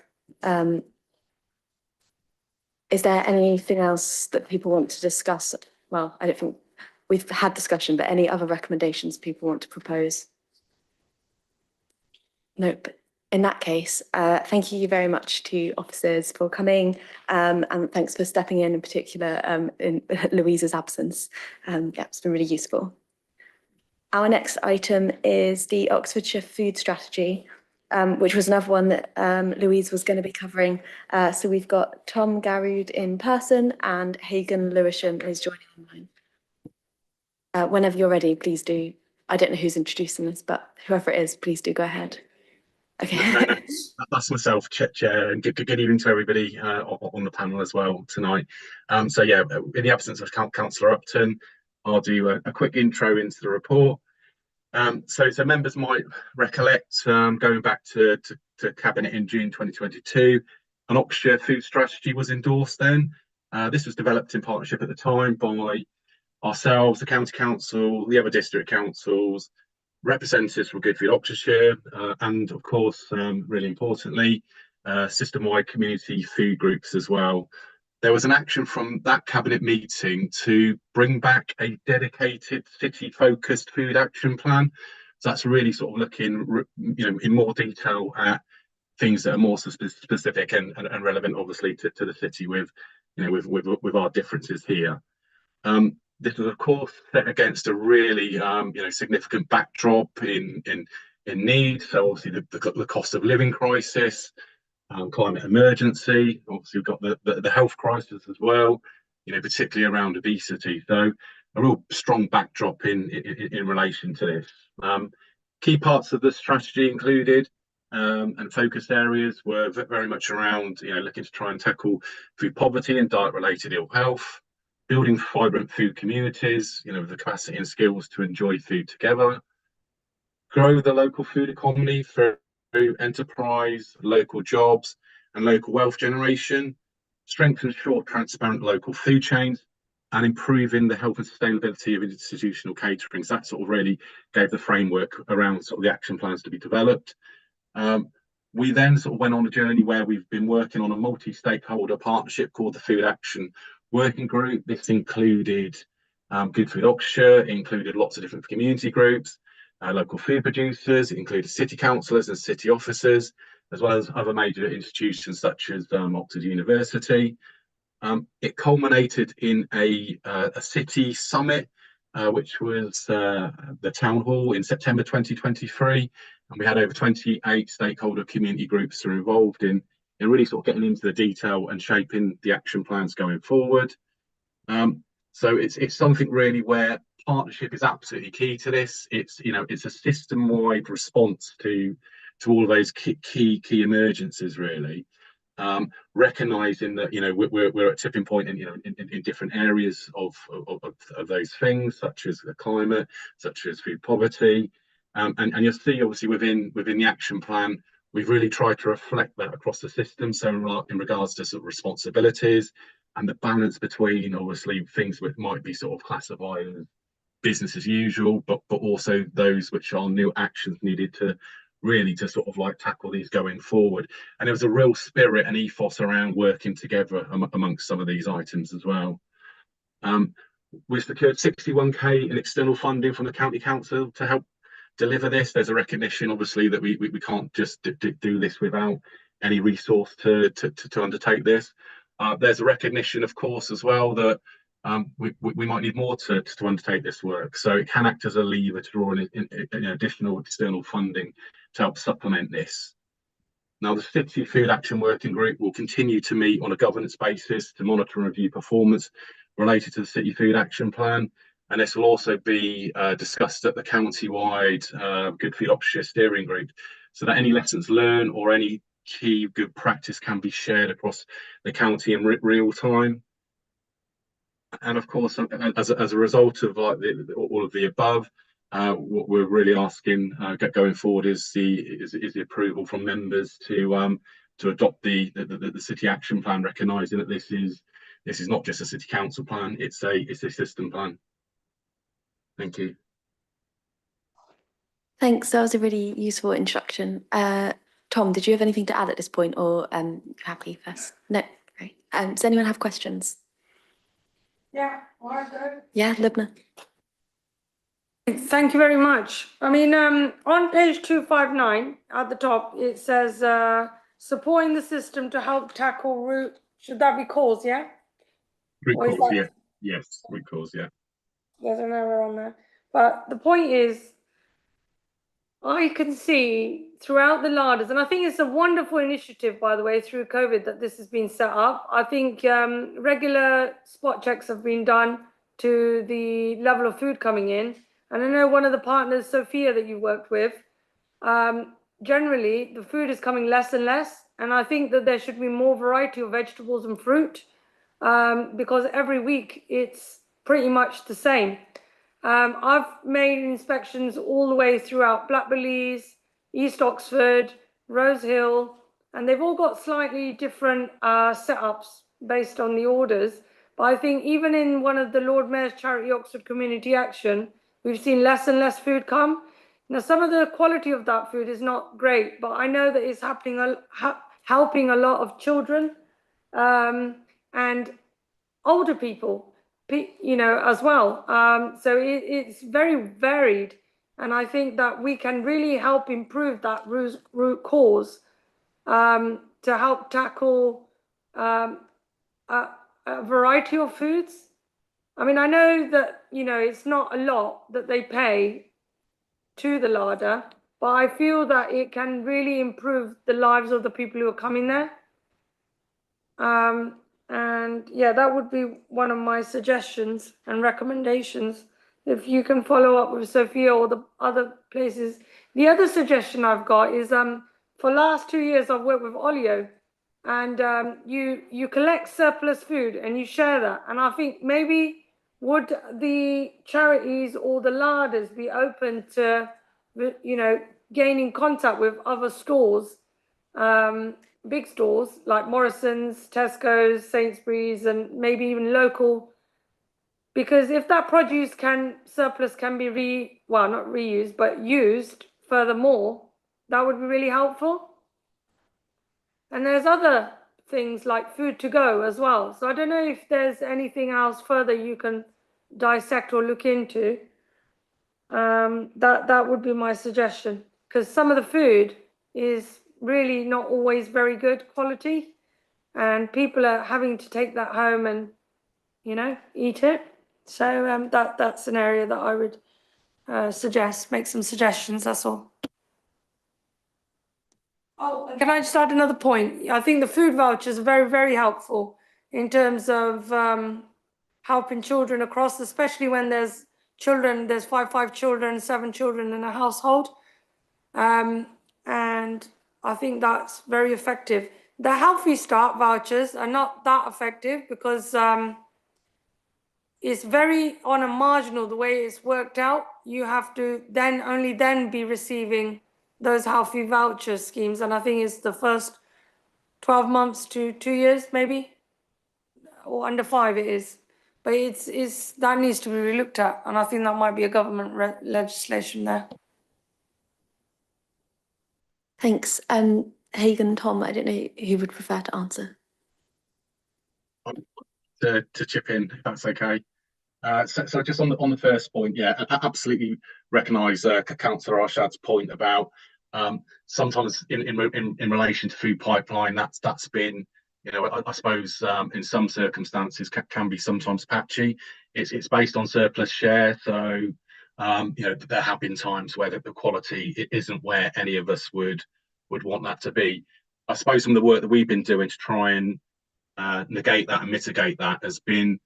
A: Is there anything else that people want to discuss? Well, I don't think we've had discussion, but any other recommendations people want to propose? Nope. In that case, thank you very much to officers for coming, and thanks for stepping in particular in Louise's absence. Yeah, it's been really useful. Our next item is the Oxfordshire Food Strategy, which was another one that Louise was going to be covering. So we've got Tom Garrood in person and Hagan Lewisham is joining online. Whenever you're ready, please do. I don't know who's introducing this, but whoever it is, please do go ahead. Okay.
L: That's myself, Chair, and good evening to everybody on the panel as well tonight. So yeah, in the absence of Councillor Upton, I'll do a quick intro into the report. So members might recollect, going back to Cabinet in June 2022, an Oxfordshire food strategy was endorsed then. This was developed in partnership at the time by ourselves, the County Council, the other district councils, representatives from Good Food Oxfordshire, and of course, really importantly, system-wide community food groups as well. There was an action from that cabinet meeting to bring back a dedicated city-focused food action plan. So that's really sort of looking, in more detail at things that are more specific and relevant, obviously, to the city with our differences here. This was, of course, set against a really, significant backdrop in need. So obviously the cost of living crisis, climate emergency. Obviously, we've got the health crisis as well, particularly around obesity. So a real strong backdrop in relation to this. Key parts of the strategy included and focus areas were very much around, looking to try and tackle food poverty and diet-related ill health, building vibrant food communities, with the capacity and skills to enjoy food together, grow the local food economy through enterprise, local jobs, and local wealth generation, strengthen short, transparent local food chains, and improving the health and sustainability of institutional catering. So that sort of really gave the framework around sort of the action plans to be developed. We then sort of went on a journey where we've been working on a multi-stakeholder partnership called the Food Action working group. This included Good Food Oxfordshire, it included lots of different community groups, local food producers, it included city councillors and city officers, as well as other major institutions such as Oxford University. It culminated in a city summit, which was the town hall in September 2023, and we had over 28 stakeholder community groups who were involved in really sort of getting into the detail and shaping the action plans going forward. So it's something really where partnership is absolutely key to this. It's it's a system-wide response to all of those key emergencies really. Recognizing that we're at a tipping point in different areas of those things, such as the climate, such as food poverty, and you'll see obviously within the action plan we've really tried to reflect that across the system. So in regards to sort of responsibilities and the balance between obviously things that might be sort of classified as business as usual, but also those which are new actions needed to really to sort of like tackle these going forward. And there was a real spirit and ethos around working together amongst some of these items as well. We secured 61k in external funding from the county council to help deliver this. There's a recognition obviously that we can't just do this without any resource to undertake this. There's a recognition of course as well that we might need more to undertake this work, so it can act as a lever to draw in additional external funding to help supplement this. Now, the City Food Action Working Group will continue to meet on a governance basis to monitor and review performance related to the City Food Action Plan, and this will also be discussed at the county-wide Good Food Oxfordshire Steering Group, so that any lessons learned or any key good practice can be shared across the county in real time. And of course, as a result of like all of the above, what we're really asking going forward is the approval from members to adopt the city action plan, recognising that this is not just a city council plan; it's a system plan. Thank you.
A: Thanks. That was a really useful introduction. Tom, did you have anything to add at this point, or happy first? No, great. Does anyone have questions?
J: Yeah, all right, good.
A: Yeah, Lubna.
J: Thank you very much. I mean, on page 259 at the top, it says supporting the system to help tackle root. Should that be cause? Yeah.
L: Root cause, yeah. Yes, root cause, yeah.
J: There's an error on there, but the point is, I can see throughout the larders, and I think it's a wonderful initiative, by the way, through COVID that this has been set up. I think regular spot checks have been done to the level of food coming in. And I know one of the partners, Sophia, that you worked with, generally the food is coming less and less. And I think that there should be more variety of vegetables and fruit because every week it's pretty much the same. I've made inspections all the way throughout Blackbellies, East Oxford, Rose Hill, and they've all got slightly different setups based on the orders. But I think even in one of the Lord Mayor's Charity Oxford Community Action, we've seen less and less food come. Now, some of the quality of that food is not great, but I know that it's happening, helping a lot of children and older people, as well. So it's very varied. And I think that we can really help improve that root cause to help tackle a variety of foods. I mean, I know that, it's not a lot that they pay to the larder, but I feel that it can really improve the lives of the people who are coming there. And yeah, that would be one of my suggestions and recommendations. If you can follow up with Sophia or the other places. The other suggestion I've got is for last 2 years I've worked with Olio, and you collect surplus food and you share that. And I think maybe would the charities or the larders be open to gaining contact with other stores, big stores like Morrison's, Tesco's, Sainsbury's, and maybe even local, because if that produce surplus can be not reused, but used furthermore, that would be really helpful. And there's other things like food to go as well. So I don't know if there's anything else further you can dissect or look into. That would be my suggestion, because some of the food is really not always very good quality, and people are having to take that home and, you know, eat it. So that's an area that I would suggest, make some suggestions, that's all. Oh, can I just add another point? I think the food vouchers are very, very helpful in terms of helping children across, especially when there's children, there's five children, 7 children in a household. And I think that's very effective. The Healthy Start vouchers are not that effective because it's very on a marginal, the way it's worked out. You have to then only then be receiving those healthy voucher schemes. And I think it's the first 12 months to 2 years, maybe, or under 5 it is. But it's that needs to be relooked at. And I think that might be a government legislation there.
A: Thanks. Hagan, Tom, I don't know who would prefer to answer.
L: To chip in, if that's okay. So just on the first point, yeah, I absolutely recognise Councillor Arshad's point about sometimes in relation to food pipeline, that's been, you know, I suppose in some circumstances can be sometimes patchy. It's based on surplus share, so you know, there have been times where the quality isn't where any of us would want that to be. I suppose some of the work that we've been doing to try and negate that and mitigate that has been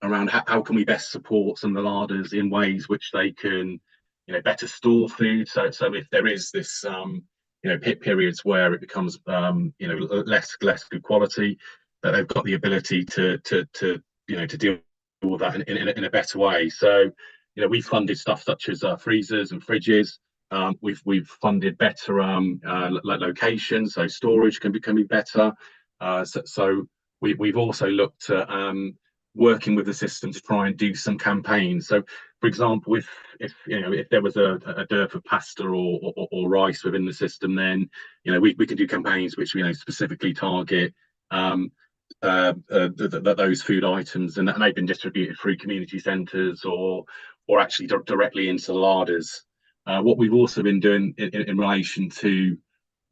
L: around how can we best support some of the larders in ways which they can, you know, better store food. So if there is this, you know, periods where it becomes, you know, less good quality, that they've got the ability to you know, to deal with that in a better way. So, you know, we've funded stuff such as freezers and fridges. We've funded better locations, so storage can be better. So we've also looked at working with the system to try and do some campaigns. So, for example, if you know, if there was a dearth of pasta or rice within the system, then, you know, we can do campaigns which, you know, specifically target those food items, and they've been distributed through community centres or actually directly into the larders. What we've also been doing in relation to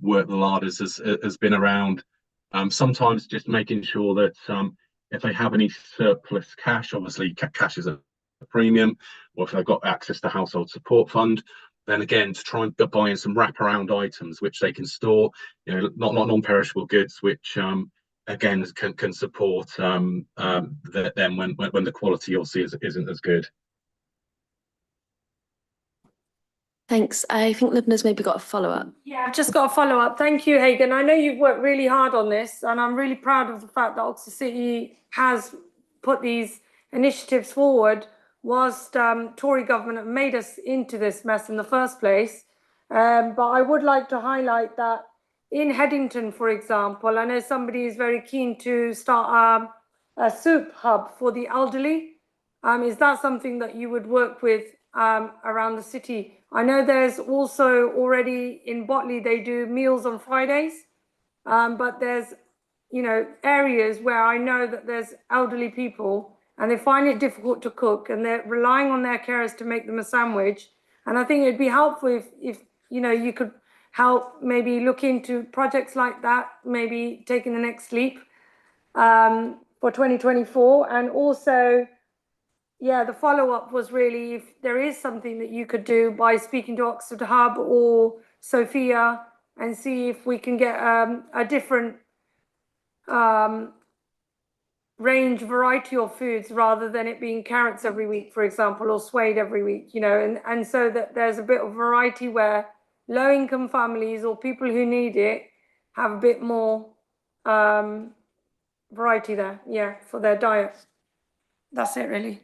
L: work the larders has been around sometimes just making sure that if they have any surplus cash, obviously cash is a premium, or if they've got access to household support fund, then again to try and buy in some wraparound items which they can store, you know, not non-perishable goods, which again can support them when the quality obviously isn't as good.
A: Thanks. I think Lubna's maybe got a follow-up.
J: Yeah, I've just got a follow-up. Thank you, Hagan. I know you've worked really hard on this, and I'm really proud of the fact that Oxford City has put these initiatives forward whilst Tory government have made us into this mess in the first place. But I would like to highlight that in Headington, for example, I know somebody is very keen to start a soup hub for the elderly. Is that something that you would work with around the city? I know there's also already in Botley, they do meals on Fridays, but there's, you know, areas where I know that there's elderly people and they find it difficult to cook and they're relying on their carers to make them a sandwich. And I think it'd be helpful if you know, you could help maybe look into projects like that, maybe taking the next leap for 2024. And also, yeah, the follow-up was really if there is something that you could do by speaking to Oxford Hub or Sophia and see if we can get a different range, variety of foods rather than it being carrots every week, for example, or suede every week, you know, and so that there's a bit of variety where low-income families or people who need it have a bit more variety there, yeah, for their diet. That's it, really.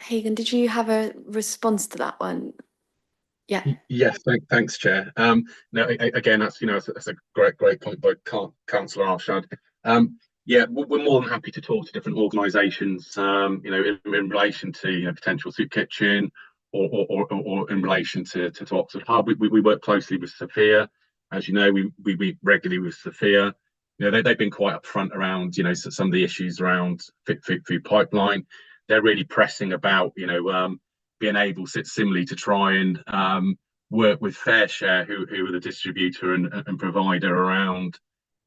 A: Hagan, did you have a response to that one? Yeah.
L: Yes, thanks, Chair. No, again, that's, you know, that's a great point by Councillor Arshad. Yeah, we're more than happy to talk to different organisations, you know, in relation to, you know, potential soup kitchen or in relation to Oxford Hub. We work closely with Sophia As you know, we meet regularly with Sophia. You know, they've been quite upfront around, you know, some of the issues around food pipeline. They're really pressing about, you know, being able similarly to try and work with FareShare, who are the distributor and provider around,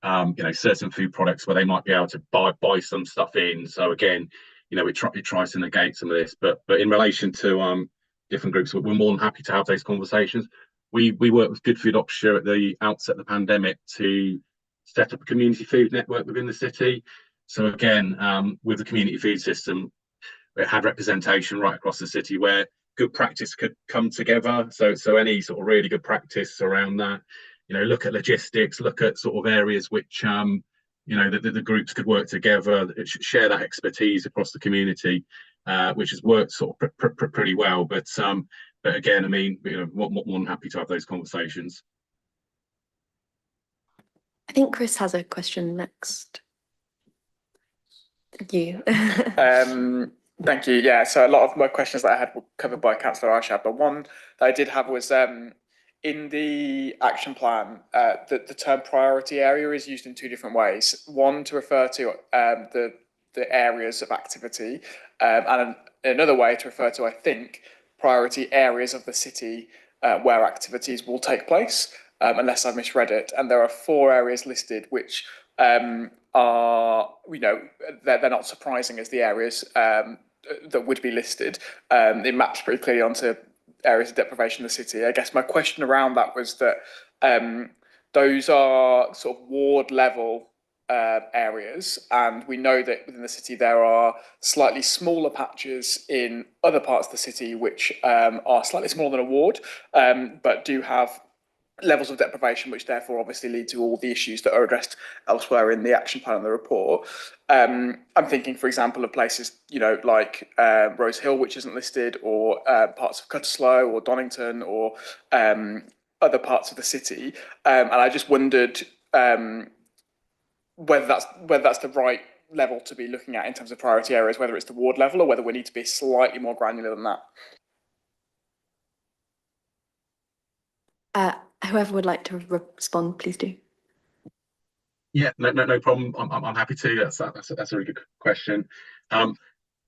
L: you know, certain food products where they might be able to buy some stuff in. So again, you know, it tries to negate some of this. But in relation to different groups, we're more than happy to have those conversations. We worked with Good Food Oxford at the outset of the pandemic to set up a community food network within the city. So again, with the community food system, it had representation right across the city where good practice could come together. So any sort of really good practice around that, you know, look at logistics, look at sort of areas which you know, the groups could work together, share that expertise across the community, which has worked sort of pretty well. But again, I mean, you know, more than happy to have those conversations.
A: I think Chris has a question next. Thank you.
M: Thank you. Yeah, so a lot of my questions that I had were covered by Councillor Arshad, but one that I did have was in the action plan, the term priority area is used in two different ways. One to refer to the areas of activity, and another way to refer to, I think, priority areas of the city where activities will take place, unless I've misread it. And there are 4 areas listed which are, you know, they're not surprising as the areas that would be listed. It maps pretty clearly onto areas of deprivation in the city. I guess my question around that was that those are sort of ward level areas, and we know that within the city there are slightly smaller patches in other parts of the city which are slightly smaller than a ward, but do have levels of deprivation, which therefore obviously lead to all the issues that are addressed elsewhere in the action plan and the report. I'm thinking, for example, of places, you know, like Rose Hill, which isn't listed, or parts of Cutterslow or Donington, or other parts of the city. And I just wondered whether that's the right level to be looking at in terms of priority areas, whether it's the ward level or whether we need to be slightly more granular than that.
A: Whoever would like to respond, please do.
L: Yeah, no problem. I'm happy to. That's a really good question.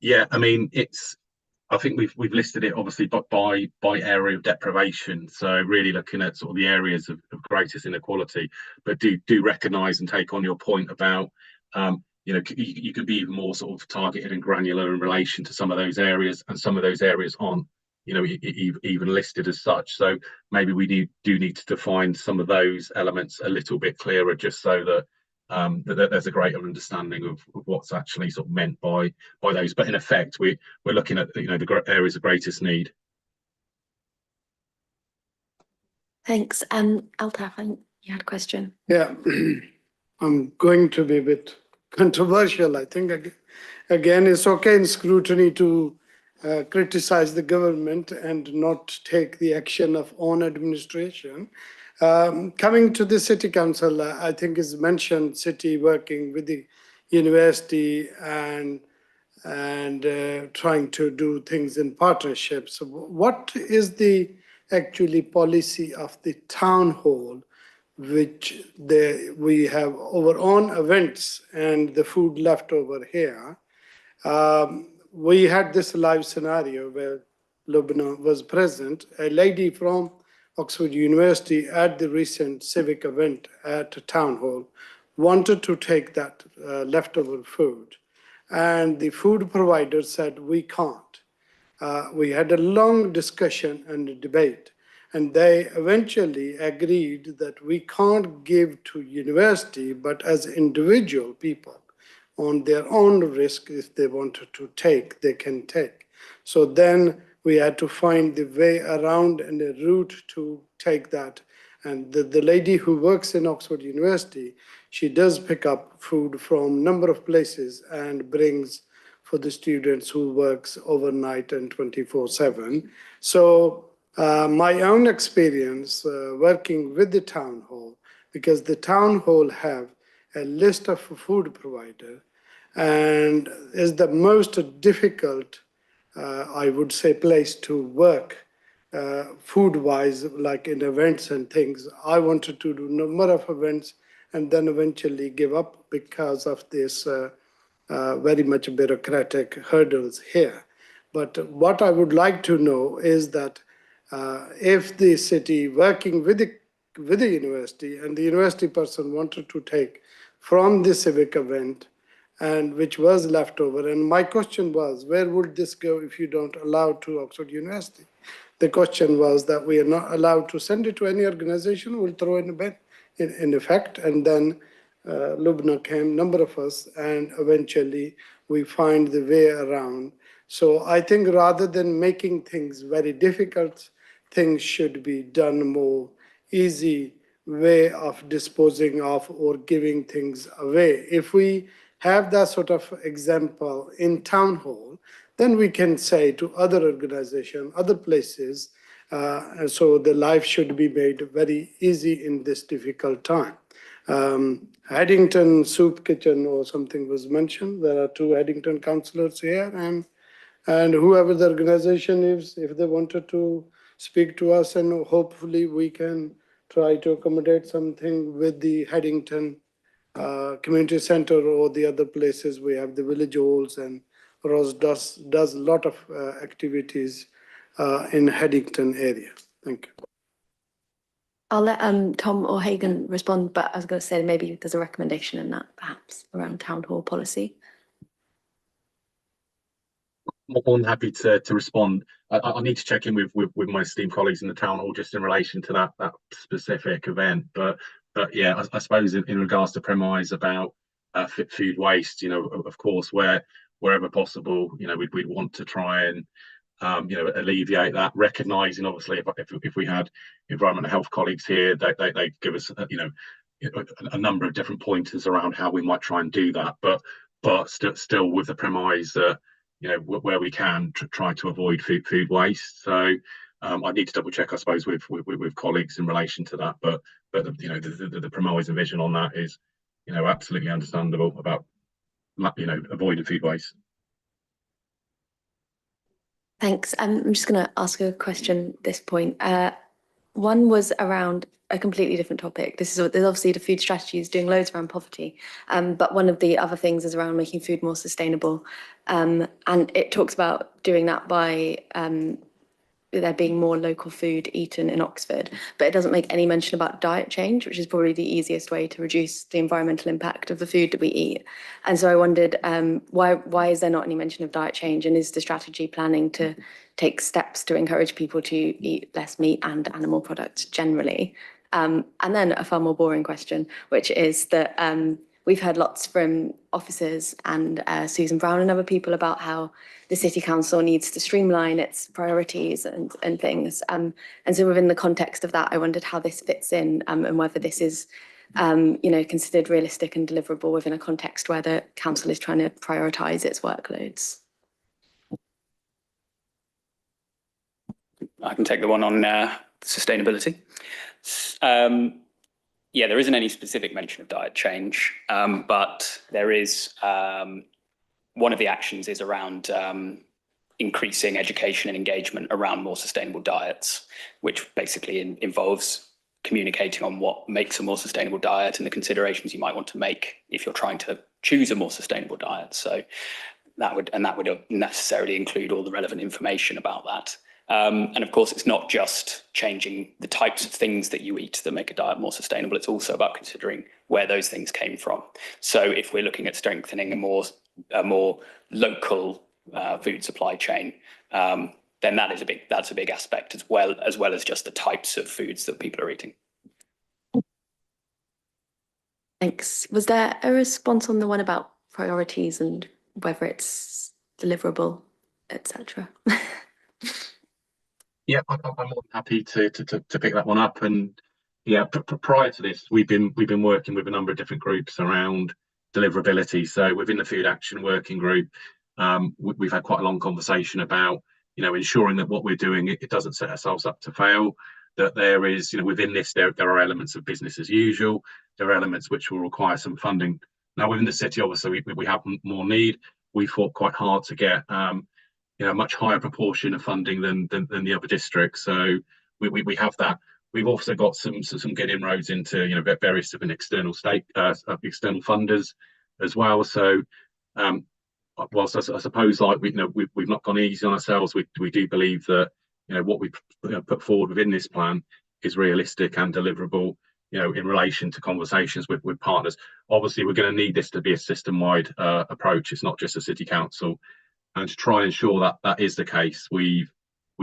L: Yeah, I mean, I think we've listed it obviously by area of deprivation. So really looking at sort of the areas of greatest inequality, but do recognise and take on your point about you know, you can be even more sort of targeted and granular in relation to some of those areas, and some of those areas aren't, you know, even listed as such. So maybe we do need to define some of those elements a little bit clearer, just so that that there's a greater understanding of what's actually sort of meant by those. But in effect, we're looking at, you know, the areas of greatest need.
A: Thanks. Altaf, I think you had a question.
K: Yeah, I'm going to be a bit controversial. I think again, it's okay in scrutiny to criticize the government and not take the action of own administration. Coming to the city council, I think is mentioned city working with the university and trying to do things in partnerships. What is the actually policy of the town hall, which we have our own events and the food left over here? We had this live scenario where Lubna was present. A lady from Oxford University at the recent civic event at a town hall wanted to take that leftover food, and the food provider said, we can't. We had a long discussion and a debate, and they eventually agreed that we can't give to university, but as individual people on their own risk, if they wanted to take, they can take. So then we had to find the way around and a route to take that. And the lady who works in Oxford University, she does pick up food from a number of places and brings for the students who works overnight and 24/7. So my own experience working with the town hall, because the town hall have a list of food provider, and is the most difficult, I would say, place to work food wise, like in events and things. I wanted to do number of events and then eventually give up because of this very much bureaucratic hurdles here. But what I would like to know is that if the city working with the university and the university person wanted to take from the civic event and which was left over. And my question was, where would this go if you don't allow to Oxford University? The question was that we are not allowed to send it to any organization, we'll throw in a bin in effect. And then Lubna came, number of us, and eventually we find the way around. So I think rather than making things very difficult, things should be done more easy way of disposing of or giving things away. If we have that sort of example in town hall, then we can say to other organizations, other places, so the life should be made very easy in this difficult time. Haddington Soup Kitchen or something was mentioned. There are 2 Haddington councillors here, and whoever the organization is, if they wanted to speak to us, and hopefully we can try to accommodate something with the Haddington community center or the other places. We have the village halls, and Rose does a lot of activities in Haddington area. Thank you.
A: I'll let Tom or Hagan respond, but I was going to say maybe there's a recommendation in that perhaps around town hall policy.
L: More than happy to respond. I need to check in with my esteemed colleagues in the town hall just in relation to that specific event. But yeah, I suppose in regards to premise about food waste, of course, wherever possible, we'd want to try and alleviate that. Recognising, obviously, if we had environment and health colleagues here, they give us a number of different pointers around how we might try and do that. But still with the premise that where we can try to avoid food waste. So I need to double check, I suppose, with colleagues in relation to that. But the premise and vision on that is absolutely understandable about avoiding food waste.
A: Thanks. I'm just going to ask a question at this point. One was around a completely different topic. There's obviously the food strategy is doing loads around poverty, but one of the other things is around making food more sustainable. And it talks about doing that by there being more local food eaten in Oxford, but it doesn't make any mention about diet change, which is probably the easiest way to reduce the environmental impact of the food that we eat. And so I wondered, why is there not any mention of diet change, and is the strategy planning to take steps to encourage people to eat less meat and animal products generally? And then a far more boring question, which is that we've heard lots from officers and Susan Brown and other people about how the City Council needs to streamline its priorities and things. And so within the context of that, I wondered how this fits in and whether this is considered realistic and deliverable within a context where the council is trying to prioritise its workloads.
N: I can take the one on sustainability. Yeah, there isn't any specific mention of diet change, but there is one of the actions is around increasing education and engagement around more sustainable diets, which basically involves communicating on what makes a more sustainable diet and the considerations you might want to make if you're trying to choose a more sustainable diet. So that would necessarily include all the relevant information about that. And of course, it's not just changing the types of things that you eat that make a diet more sustainable. It's also about considering where those things came from. So if we're looking at strengthening a more local food supply chain, then that's a big aspect as well as just the types of foods that people are eating.
A: Thanks. Was there a response on the one about priorities and whether it's deliverable, etc.?
L: Yeah, I'm more than happy to pick that one up. And yeah, prior to this, we've been working with a number of different groups around deliverability. So within the Food Action Working Group, we've had quite a long conversation about ensuring that what we're doing it doesn't set ourselves up to fail. That there is within this there are elements of business as usual. There are elements which will require some funding. Now within the city, obviously we have more need. We fought quite hard to get a much higher proportion of funding than the other districts. So we have that. We've also got some good inroads into various different external external funders as well. So whilst I suppose like we've not gone easy on ourselves, we do believe that what we put forward within this plan is realistic and deliverable. In relation to conversations with partners. Obviously, we're going to need this to be a system-wide approach. It's not just a city council, and to try and ensure that that is the case, we've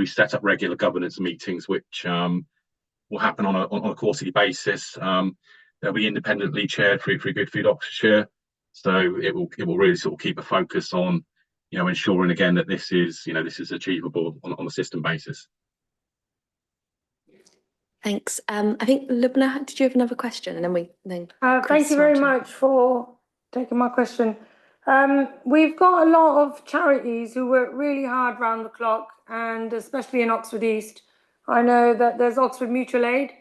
L: set up regular governance meetings, which will happen on a quarterly basis. They'll be independently chaired through Good Food Oxfordshire, so it will really sort of keep a focus on ensuring again that this is achievable on a system basis.
A: Thanks. I think Lubna, did you have another question? And then
J: thank you very much for taking my question. We've got a lot of charities who work really hard round the clock, and especially in Oxford East. I know that there's Oxford Mutual Aid,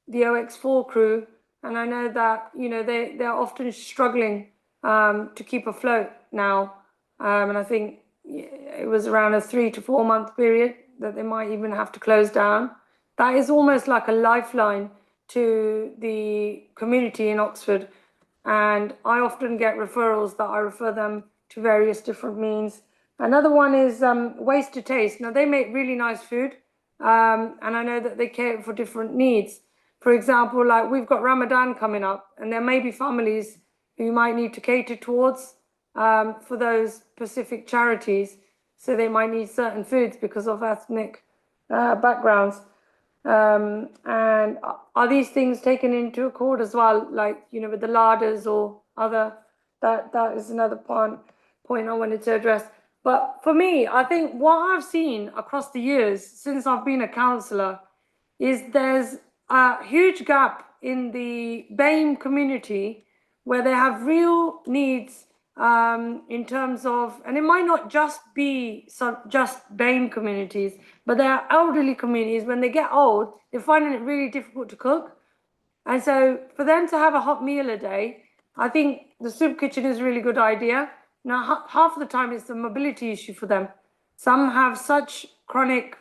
J: the OX4 crew, and I know that they're often struggling to keep afloat now. And I think it was around a 3 to 4 month period that they might even have to close down. That is almost like a lifeline to the community in Oxford. And I often get referrals that I refer them to various different means. Another one is Waste to Taste. Now, they make really nice food, and I know that they cater for different needs. For example, like we've got Ramadan coming up, and there may be families who might need to cater towards for those specific charities. So they might need certain foods because of ethnic backgrounds. And are these things taken into account as well, like with the larders or other? That is another point I wanted to address. But for me, I think what I've seen across the years since I've been a councillor is there's a huge gap in the BAME community where they have real needs in terms of, and it might not just be just BAME communities, but there are elderly communities. When they get old, they're finding it really difficult to cook. And so for them to have a hot meal a day, I think the soup kitchen is a really good idea. Now, half of the time it's a mobility issue for them. Some have such chronic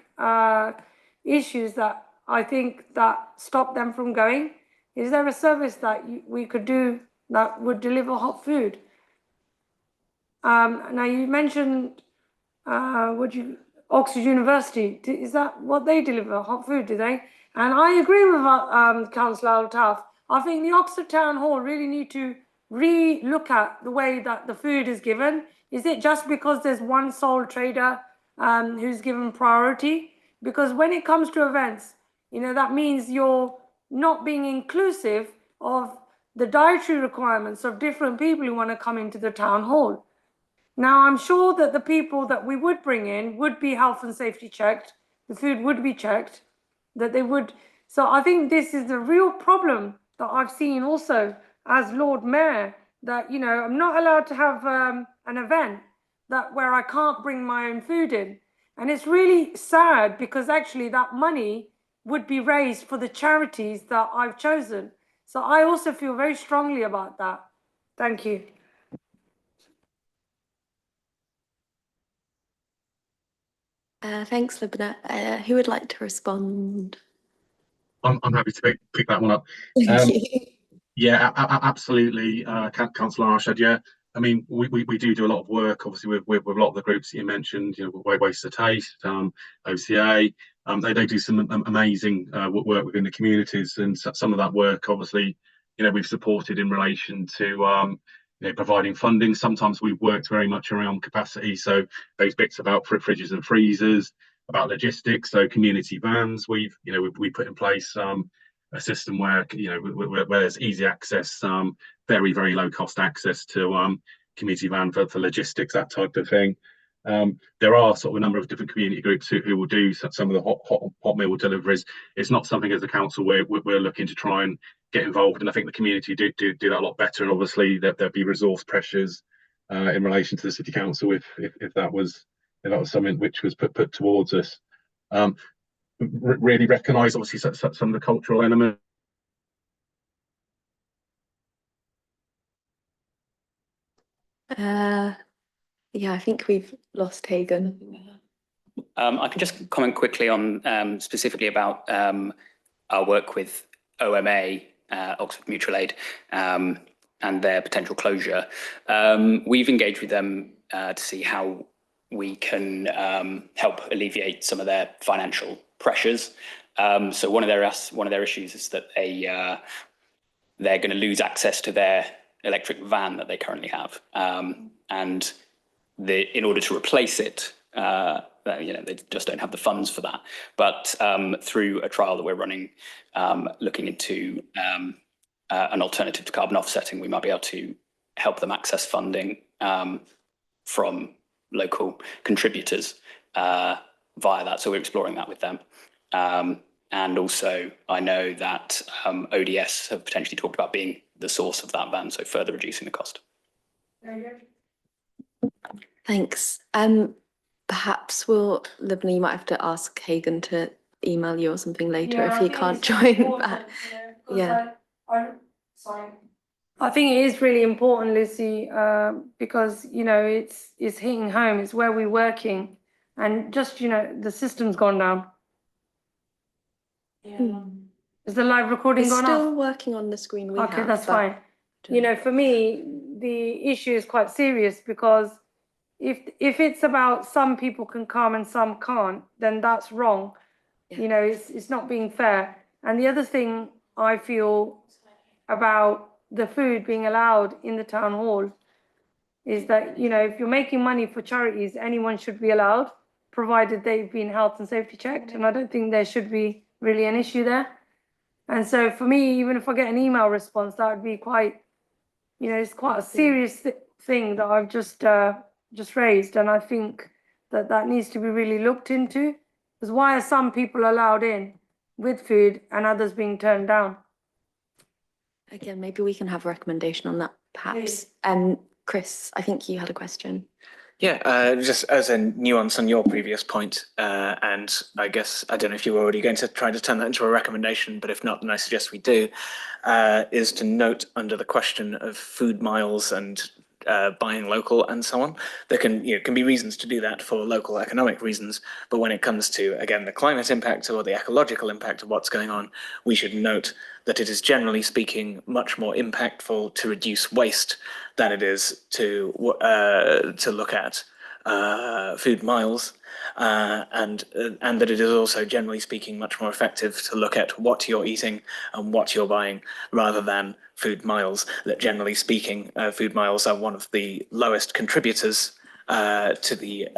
J: issues that I think that stop them from going. Is there a service that we could do that would deliver hot food? Now you mentioned Oxford University. Is that what they deliver? Hot food, do they? And I agree with Councillor Altaf. I think the Oxford Town Hall really need to re-look at the way that the food is given. Is it just because there's one sole trader who's given priority? Because when it comes to events, that means you're not being inclusive of the dietary requirements of different people who want to come into the town hall. Now, I'm sure that the people that we would bring in would be health and safety checked, the food would be checked, that they would. So I think this is the real problem that I've seen also as Lord Mayor, that, I'm not allowed to have an event where I can't bring my own food in. And it's really sad because actually that money would be raised for the charities that I've chosen. So I also feel very strongly about that. Thank you.
A: Thanks, Lubna. Who would like to respond?
L: I'm happy to pick that one up.
A: Thank you.
L: Yeah, absolutely, Councillor Arshad. Yeah, I mean, we do a lot of work, obviously, with a lot of the groups that you mentioned. Waste to Taste, OCA. They do some amazing work within the communities, and some of that work, obviously, we've supported in relation to providing funding. Sometimes we've worked very much around capacity, so those bits about fridges and freezers, about logistics, so community vans. We put in place a system where where there's easy access, very low cost access to community van for logistics, that type of thing. There are sort of a number of different community groups who will do some of the hot meal deliveries. It's not something as a council we're looking to try and get involved, and I think the community do that a lot better. And obviously there'd be resource pressures in relation to the city council if that was something which was put towards us. Really recognise obviously some of the cultural elements.
A: Yeah, I think we've lost Hagan.
N: I can just comment quickly on specifically about our work with OMA, Oxford Mutual Aid, and their potential closure. We've engaged with them to see how we can help alleviate some of their financial pressures. So one of their issues is that they're going to lose access to their electric van that they currently have, and in order to replace it, they just don't have the funds for that. But through a trial that we're running, looking into an alternative to carbon offsetting, we might be able to help them access funding from local contributors via that. So we're exploring that with them. And also, I know that ODS have potentially talked about being the source of that van, so further reducing the cost.
A: Thanks. Perhaps Libna, you might have to ask Hagan to email you or something later if he can't join back. Yeah.
J: Sorry. I think it is really important, Lucy, because, it's hitting home. It's where we're working. And just, the system's gone down. Yeah. Is the live recording gone off?
A: It's still working on the screen we have.
J: Okay, that's fine. For me, the issue is quite serious because if it's about some people can come and some can't, then that's wrong. Yeah. It's not being fair. And the other thing I feel about the food being allowed in the town hall is that, if you're making money for charities, anyone should be allowed, provided they've been health and safety checked. And I don't think there should be really an issue there. And so for me, even if I get an email response, that would be quite, it's quite a serious thing that I've just raised. And I think that needs to be really looked into. Because why are some people allowed in with food and others being turned down?
A: Again, maybe we can have a recommendation on that, perhaps. Chris, I think you had a question.
D: Yeah, just as a nuance on your previous point, and I guess, I don't know if you were already going to try to turn that into a recommendation, but if not, then I suggest we do, is to note under the question of food miles and buying local and so on, there can be reasons to do that for local economic reasons, but when it comes to, again, the climate impact or the ecological impact of what's going on, we should note that it is generally speaking much more impactful to reduce waste than it is to look at food miles, and that it is also generally speaking much more effective to look at what you're eating and what you're buying rather than food miles. That generally speaking, food miles are one of the lowest contributors to the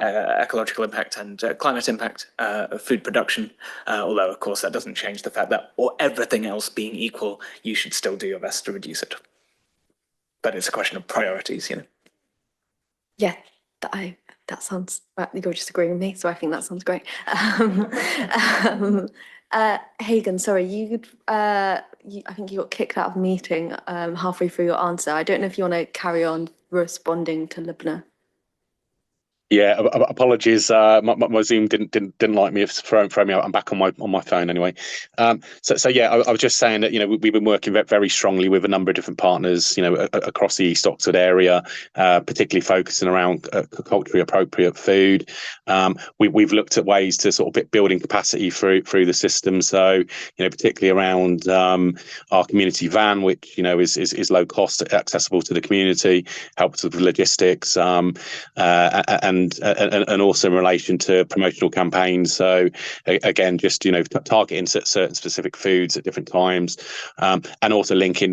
D: ecological impact and climate impact of food production, although of course that doesn't change the fact that, or everything else being equal, you should still do your best to reduce it. But it's a question of priorities,
A: Yeah, that sounds, you're just agreeing with me, so I think that sounds great. Hagan, sorry, I think you got kicked out of the meeting halfway through your answer. I don't know if you want to carry on responding to Libna.
O: Yeah, apologies. My Zoom didn't like me throwing me out. I'm back on my phone anyway. So yeah, I was just saying that we've been working very strongly with a number of different partners across the East Oxford area, particularly focusing around culturally appropriate food. We've looked at ways to sort of building capacity through the system. So particularly around our community van, which is low cost, accessible to the community, helps with logistics, and also in relation to promotional campaigns. So again, just targeting certain specific foods at different times, and also linking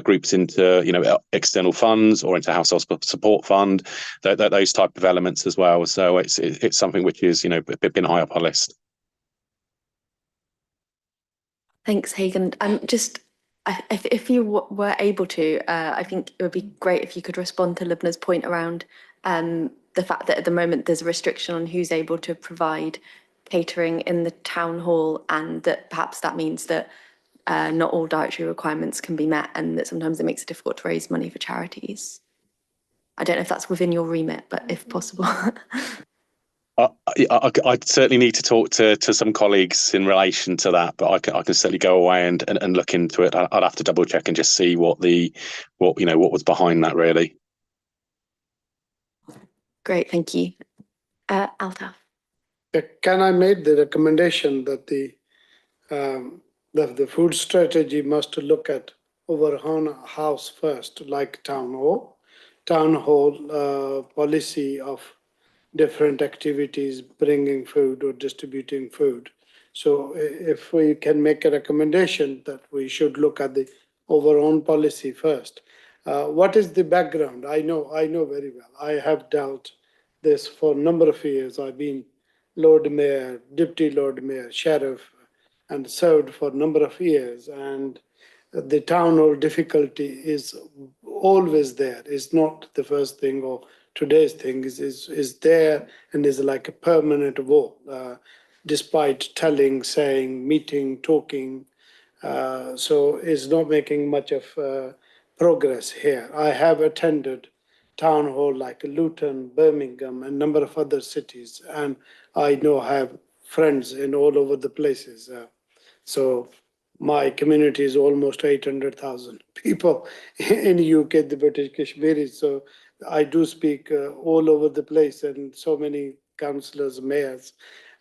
O: groups into external funds or into household support fund, those type of elements as well. So it's something which is been high up our list.
A: Thanks, Hagan. Just if you were able to, I think it would be great if you could respond to Libna's point around the fact that at the moment there's a restriction on who's able to provide catering in the town hall, and that perhaps that means that not all dietary requirements can be met, and that sometimes it makes it difficult to raise money for charities. I don't know if that's within your remit, but if possible.
O: I'd certainly need to talk to some colleagues in relation to that, but I can certainly go away and look into it. I'd have to double check and just see what was behind that really.
A: Great, thank you. Altaf.
K: Can I make the recommendation that the food strategy must look at overall house first, like town hall policy of different activities, bringing food or distributing food. So if we can make a recommendation that we should look at the overall policy first. What is the background? I know very well. I have dealt this for a number of years. I've been Lord Mayor, Deputy Lord Mayor, Sheriff, and served for a number of years. And the town hall difficulty is always there. It's not the first thing or today's thing is there and is like a permanent wall, despite telling, saying, meeting, talking. So it's not making much of progress here. I have attended town hall like Luton, Birmingham, and a number of other cities, and I know I have friends in all over the places. So my community is almost 800,000 people in the UK, the British Kashmiris. So I do speak all over the place and so many councillors, mayors,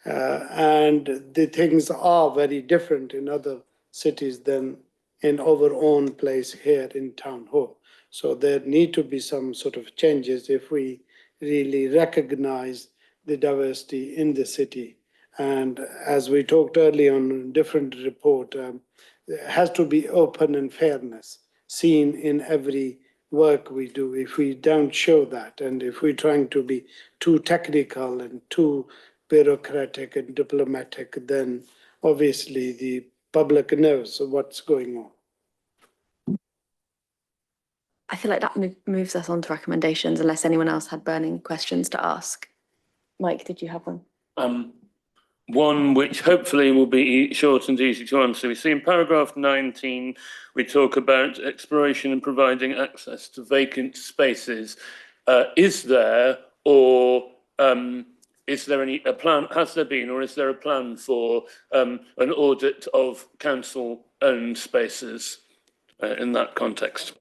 K: and the things are very different in other cities than in our own place here in town hall. So there need to be some sort of changes if we really recognize the diversity in the city. And as we talked earlier on a different report, it has to be open and fairness seen in every work we do. If we don't show that, and if we're trying to be too technical and too bureaucratic and diplomatic, then obviously the public knows what's going on.
A: I feel like that moves us on to recommendations, unless anyone else had burning questions to ask. Mike, did you have one?
E: One which hopefully will be short and easy to answer. We see in paragraph 19, we talk about exploration and providing access to vacant spaces. Is there a plan, has there been, or is there a plan for an audit of council-owned spaces in that context?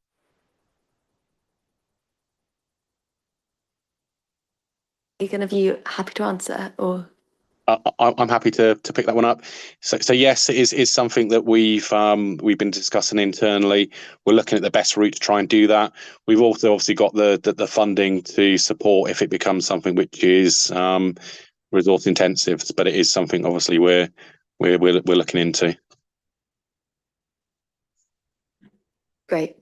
A: Are you happy to answer, or?
O: I'm happy to pick that one up. So yes, it is something that we've been discussing internally. We're looking at the best route to try and do that. We've also obviously got the funding to support if it becomes something which is resource intensive, but it is something obviously we're looking into.
A: Great.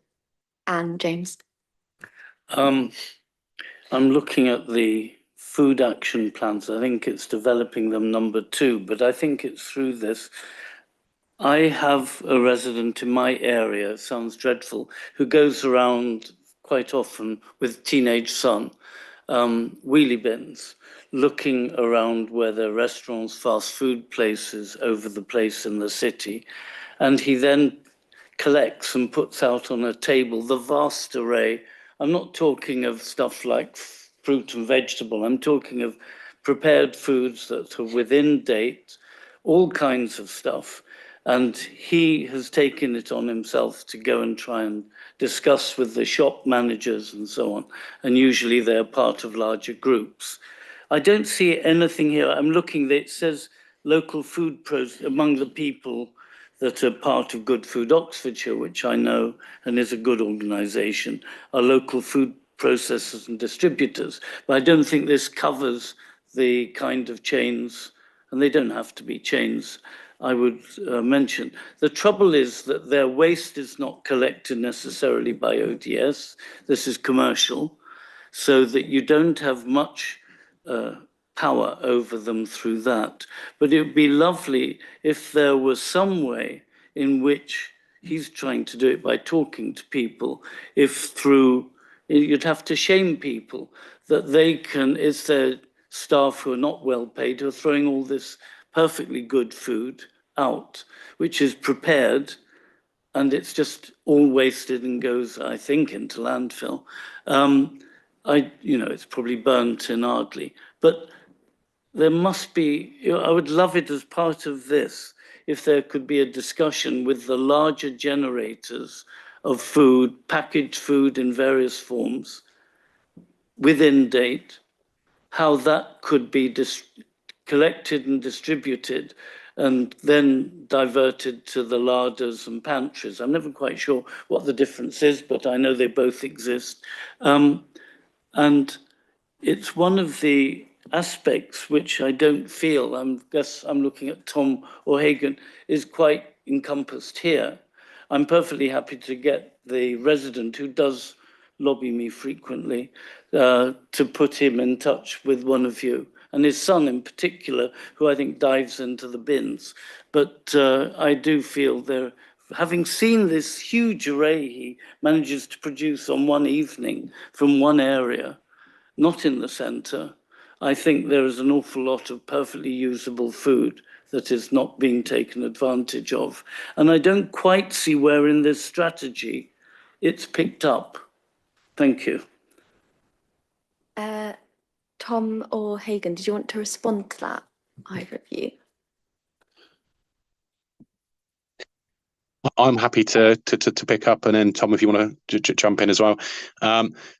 A: And James?
P: I'm looking at the food action plans. I think it's developing them number 2, but I think it's through this. I have a resident in my area, sounds dreadful, who goes around quite often with teenage son, wheelie bins, looking around where there are restaurants, fast food places over the place in the city. And he then collects and puts out on a table the vast array. I'm not talking of stuff like fruit and vegetable. I'm talking of prepared foods that are within date, all kinds of stuff. And he has taken it on himself to go and try and discuss with the shop managers and so on. And usually they're part of larger groups. I don't see anything here. I'm looking, it says local food among the people that are part of Good Food Oxfordshire, which I know and is a good organisation, are local food processors and distributors. But I don't think this covers the kind of chains, and they don't have to be chains, I would mention. The trouble is that their waste is not collected necessarily by ODS. This is commercial, so that you don't have much power over them through that. But it would be lovely if there was some way in which he's trying to do it by talking to people, if through, you'd have to shame people that they can, it's their staff who are not well paid, who are throwing all this perfectly good food out, which is prepared, and it's just all wasted and goes, I think, into landfill. It's probably burnt in Ardley, but there must be, I would love it as part of this, if there could be a discussion with the larger generators of food, packaged food in various forms, within date, how that could be collected and distributed and then diverted to the larders and pantries. I'm never quite sure what the difference is, but I know they both exist. And it's one of the aspects which I don't feel, I guess I'm looking at Tom or Hagan, is quite encompassed here. I'm perfectly happy to get the resident who does lobby me frequently to put him in touch with one of you, and his son in particular, who I think dives into the bins. But I do feel there, having seen this huge array he manages to produce on one evening from one area, not in the centre, I think there is an awful lot of perfectly usable food that is not being taken advantage of. And I don't quite see where in this strategy it's picked up. Thank you.
A: Tom or Hagan, did you want to respond to that, either of you?
O: I'm happy to pick up, and then Tom, if you want to jump in as well.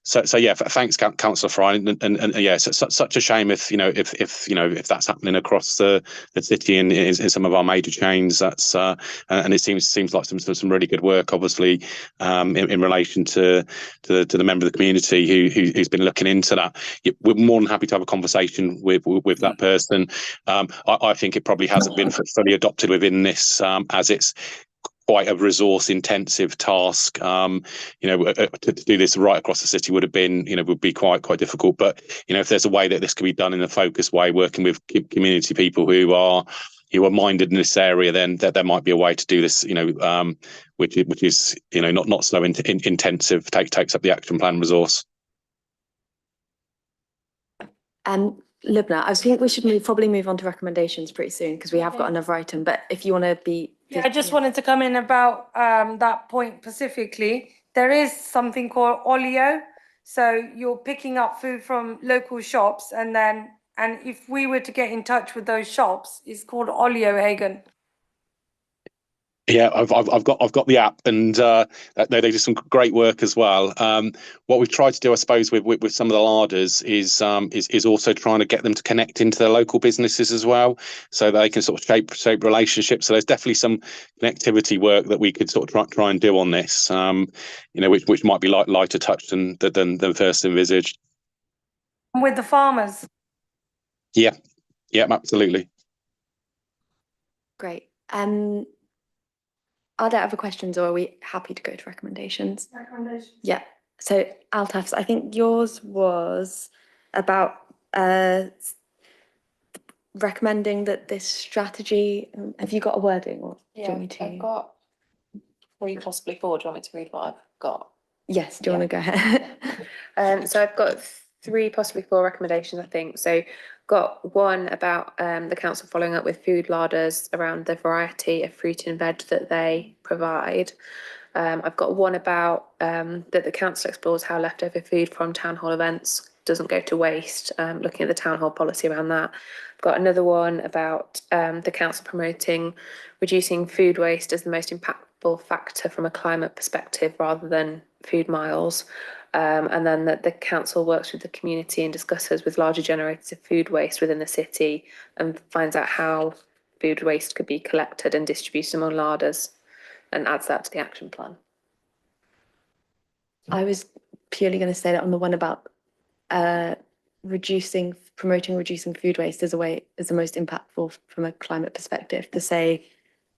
O: So yeah, thanks, Councillor Fry, and yeah, it's such a shame if if that's happening across the city and in some of our major chains. That's and it seems like some really good work, obviously, in relation to the member of the community who's been looking into that. We're more than happy to have a conversation with that person. I think it probably hasn't been fully adopted within this, as it's quite a resource intensive task. To do this right across the city would be quite difficult, but if there's a way that this can be done in a focused way, working with community people who are minded in this area, then there might be a way to do this, which is not so intensive, takes up the action plan resource.
A: Lubna, I think we should probably move on to recommendations pretty soon, because we have got another item, but if you want to be...
J: Yeah, I just wanted to come in about that point specifically. There is something called olio. So you're picking up food from local shops, and if we were to get in touch with those shops, it's called olio, Hagan.
O: Yeah, I've got the app, and they do some great work as well. What we've tried to do, I suppose, with some of the larders is also trying to get them to connect into their local businesses as well, so they can sort of shape relationships. So there's definitely some connectivity work that we could sort of try and do on this, which might be lighter touch than first envisaged.
J: With the farmers.
O: Yeah, absolutely.
A: Great. Are there other questions, or are we happy to go to recommendations?
J: Recommendations.
A: Yeah. So Altaf, I think yours was about recommending that this strategy. Have you got a wording, or do you want me to?
B: I've got 3, possibly 4. Do you want me to read what I've got?
A: Yes. Do you want to go ahead?
B: So I've got 3, possibly 4 recommendations, I think. So got one about the council following up with food larders around the variety of fruit and veg that they provide. I've got one about that the council explores how leftover food from town hall events doesn't go to waste, looking at the town hall policy around that. I've got another one about the council promoting reducing food waste as the most impactful factor from a climate perspective rather than food miles. And then that the council works with the community and discusses with larger generators of food waste within the city and finds out how food waste could be collected and distributed among larders, and adds that to the action plan.
A: I was purely going to say that on the one about promoting reducing food waste as the most impactful from a climate perspective. To say,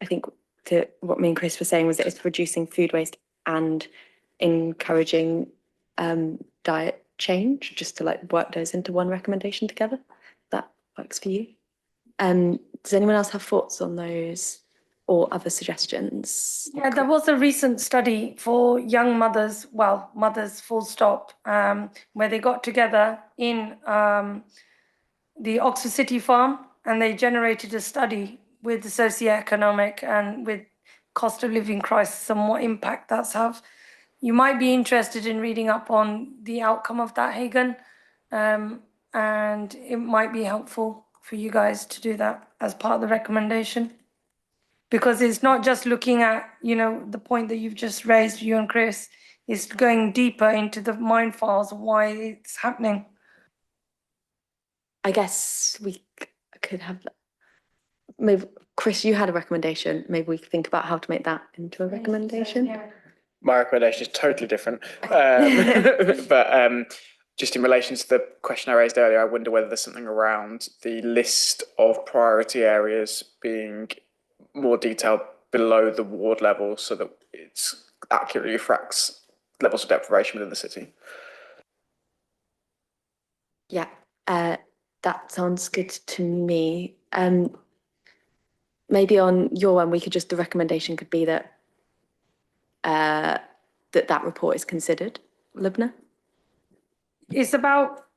A: I think to what me and Chris were saying was that it's reducing food waste and encouraging diet change, just to work those into one recommendation together. That works for you. Does anyone else have thoughts on those or other suggestions?
J: Yeah, there was a recent study for young mothers, mothers full stop, where they got together in the Oxford City Farm, and they generated a study with the socioeconomic and with cost of living crisis and what impact that's have. You might be interested in reading up on the outcome of that, Hagan, and it might be helpful for you guys to do that as part of the recommendation. Because it's not just looking at, the point that you've just raised, you and Chris, it's going deeper into the mind files of why it's happening.
A: I guess we could have, maybe, Chris, you had a recommendation. Maybe we could think about how to make that into a recommendation.
M: My recommendation is totally different. But just in relation to the question I raised earlier, I wonder whether there's something around the list of priority areas being more detailed below the ward level so that it's accurately reflects levels of deprivation within the city.
A: Yeah, that sounds good to me. Maybe on your one, the recommendation could be that that report is considered. Lubna?
J: It's about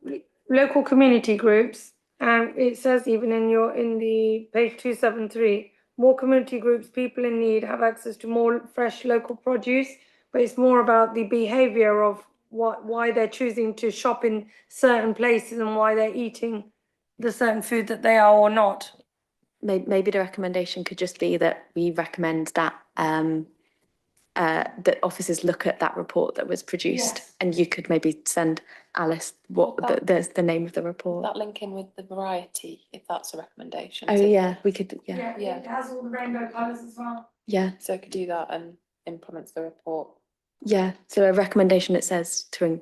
J: local community groups, and it says even in the page 273, more community groups, people in need have access to more fresh local produce, but it's more about the behavior of why they're choosing to shop in certain places and why they're eating the certain food that they are or not.
A: Maybe the recommendation could just be that we recommend that that officers look at that report that was produced, and you could maybe send Alice the name of the report.
B: That link in with the variety, if that's a recommendation.
A: Oh yeah, we could.
J: Yeah, it has all the rainbow colours as well.
A: Yeah.
B: So I could do that and implement the report.
A: Yeah. So a recommendation that says to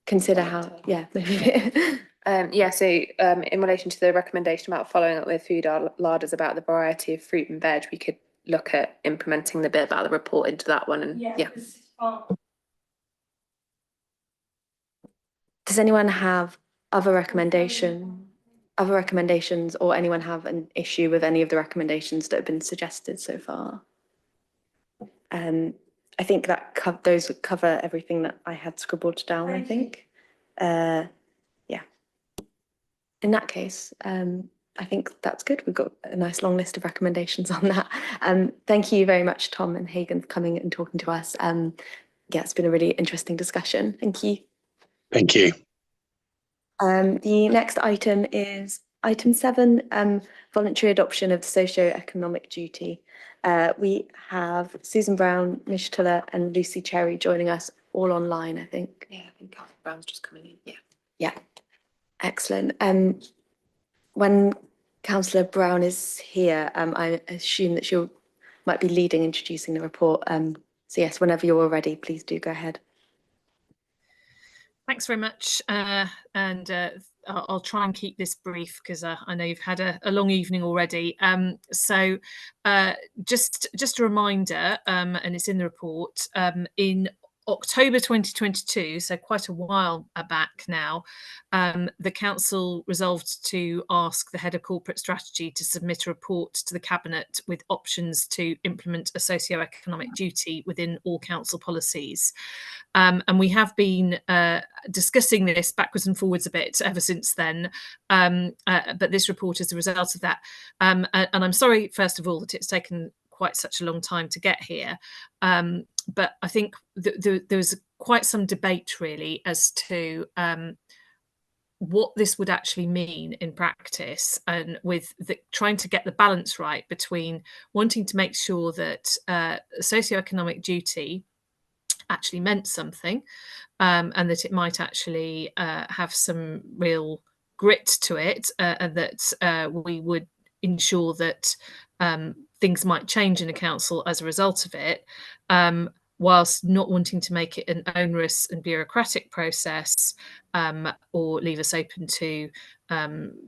A: consider how. Yeah.
B: So in relation to the recommendation about following up with food larders about the variety of fruit and veg, we could look at implementing the bit about the report into that one. And
A: Does anyone have other recommendations, or anyone have an issue with any of the recommendations that have been suggested so far? I think that those would cover everything that I had scribbled down. I think. Yeah. In that case, I think that's good. We've got a nice long list of recommendations on that. Thank you very much, Tom and Hagan, for coming and talking to us. Yeah, it's been a really interesting discussion. Thank you.
O: Thank you.
A: The next item is item 7, voluntary adoption of socio-economic duty. We have Susan Brown, Mish Tuller and Lucy Cherry joining us all online, I think.
B: Yeah, I think Catherine Brown's just coming in. Yeah.
A: Yeah, excellent. When Councillor Brown is here, I assume that she might be leading introducing the report. So yes, whenever you're all ready, please do go ahead.
Q: Thanks very much, and I'll try and keep this brief because I know you've had a long evening already. So just a reminder, and it's in the report, in October 2022, so quite a while back now, the council resolved to ask the head of corporate strategy to submit a report to the cabinet with options to implement a socio-economic duty within all council policies. And we have been discussing this backwards and forwards a bit ever since then. But this report is the result of that. And I'm sorry, first of all, that it's taken quite such a long time to get here. But I think there was quite some debate really as to what this would actually mean in practice, and with trying to get the balance right between wanting to make sure that socioeconomic duty actually meant something, and that it might actually have some real grit to it, and that we would ensure that things might change in a council as a result of it, whilst not wanting to make it an onerous and bureaucratic process, or leave us open to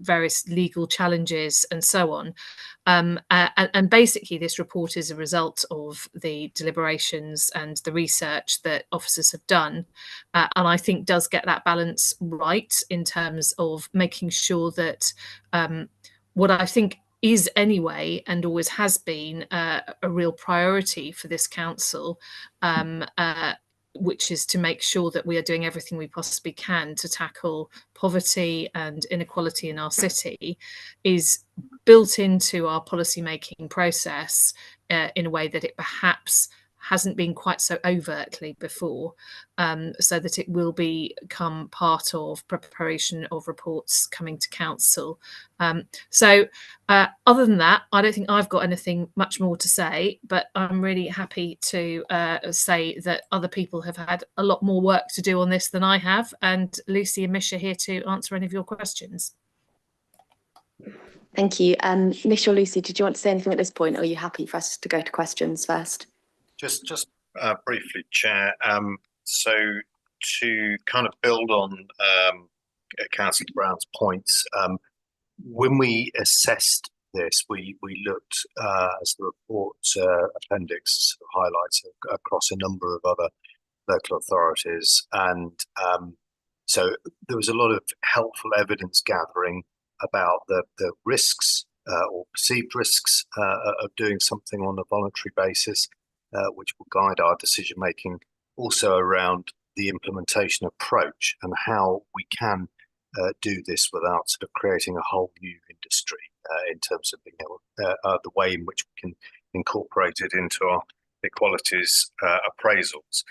Q: various legal challenges and so on. And basically this report is a result of the deliberations and the research that officers have done, and I think does get that balance right in terms of making sure that what I think is anyway and always has been a real priority for this council, which is to make sure that we are doing everything we possibly can to tackle poverty and inequality in our city, is built into our policy making process in a way that it perhaps hasn't been quite so overtly before, so that it will become part of preparation of reports coming to council. So other than that, I don't think I've got anything much more to say, but I'm really happy to say that other people have had a lot more work to do on this than I have, and Lucy and Mish are here to answer any of your questions.
A: Thank you. Nish or Lucy, did you want to say anything at this point, or are you happy for us to go to questions first?
R: Just briefly, Chair. So to kind of build on Councillor Brown's points, when we assessed this, we looked, as the report appendix highlights, across a number of other local authorities, and so there was a lot of helpful evidence gathering about the risks or perceived risks of doing something on a voluntary basis, which will guide our decision making. Also around the implementation approach and how we can do this without sort of creating a whole new industry in terms of being able the way in which we can incorporate it into our equalities appraisals.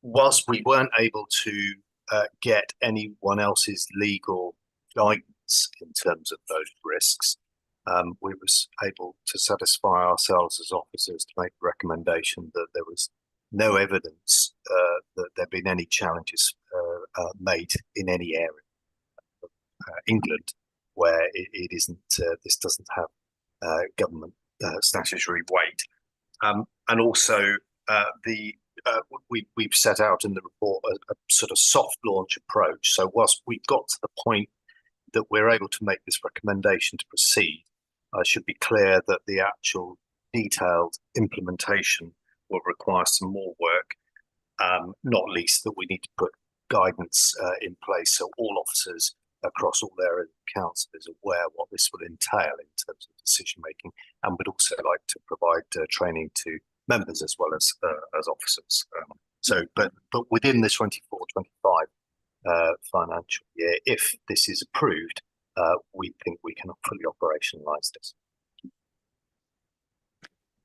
R: Whilst we weren't able to get anyone else's legal guidance in terms of those risks, we was able to satisfy ourselves as officers to make the recommendation that there was no evidence that there had been any challenges made in any area of England where it isn't, this doesn't have government statutory weight. And also we've set out in the report a sort of soft launch approach. So whilst we've got to the point that we're able to make this recommendation to proceed, I should be clear that the actual detailed implementation will require some more work, not least that we need to put guidance in place so all officers across all areas of council is aware what this will entail in terms of decision making, and would also like to provide training to members as well as officers. But within the 24-25 financial year, if this is approved, we think we can fully operationalise this.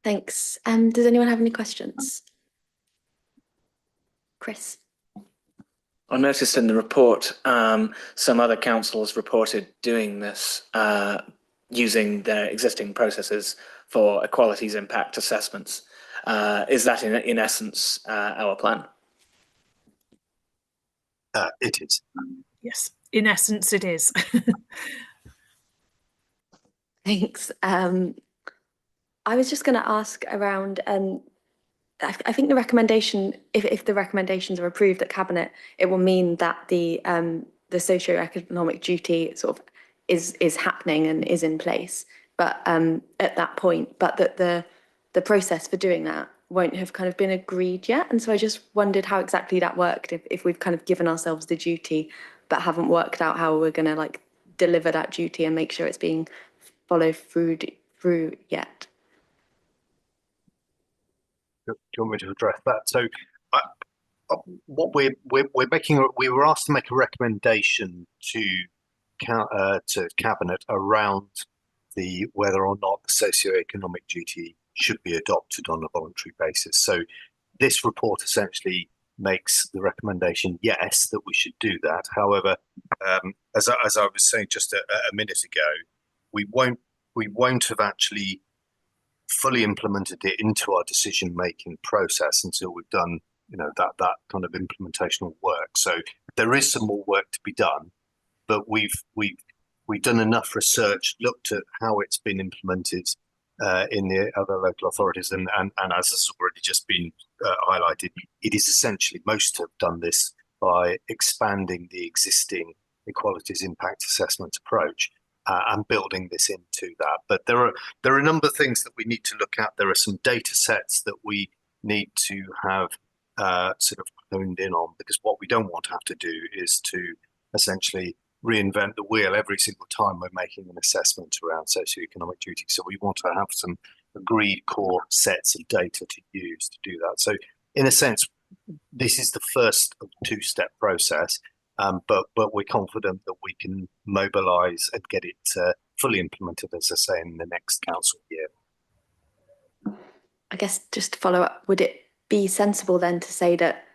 A: Thanks. Does anyone have any questions? Chris?
D: I noticed in the report some other councils reported doing this using their existing processes for equalities impact assessments. Is that in essence our plan?
R: It is.
Q: Yes, in essence it is.
A: Thanks. I was just going to ask around, I think the recommendation, if the recommendations are approved at Cabinet, it will mean that the socio-economic duty sort of is happening and is in place, but at that point, but that the process for doing that won't have kind of been agreed yet. And so I just wondered how exactly that worked, if we've kind of given ourselves the duty, but haven't worked out how we're going to like deliver that duty and make sure it's being followed through yet.
R: Do you want me to address that? So what we're making, we were asked to make a recommendation to Cabinet around the whether or not the socio-economic duty should be adopted on a voluntary basis. So this report essentially makes the recommendation, yes, that we should do that. However, as I was saying just a minute ago, we won't have actually fully implemented it into our decision-making process until we've done, that kind of implementational work. So there is some more work to be done, but we've done enough research, looked at how it's been implemented in the other local authorities, and as has already just been highlighted, it is essentially, most have done this by expanding the existing equalities impact assessment approach and building this into that. But there are a number of things that we need to look at. There are some data sets that we need to have sort of honed in on, because what we don't want to have to do is to essentially reinvent the wheel every single time we're making an assessment around socioeconomic duty. So we want to have some agreed core sets of data to use to do that. So in a sense, this is the first of a two-step process, but we're confident that we can mobilise and get it fully implemented, as I say, in the next council year.
A: I guess just to follow up, would it be sensible then to say that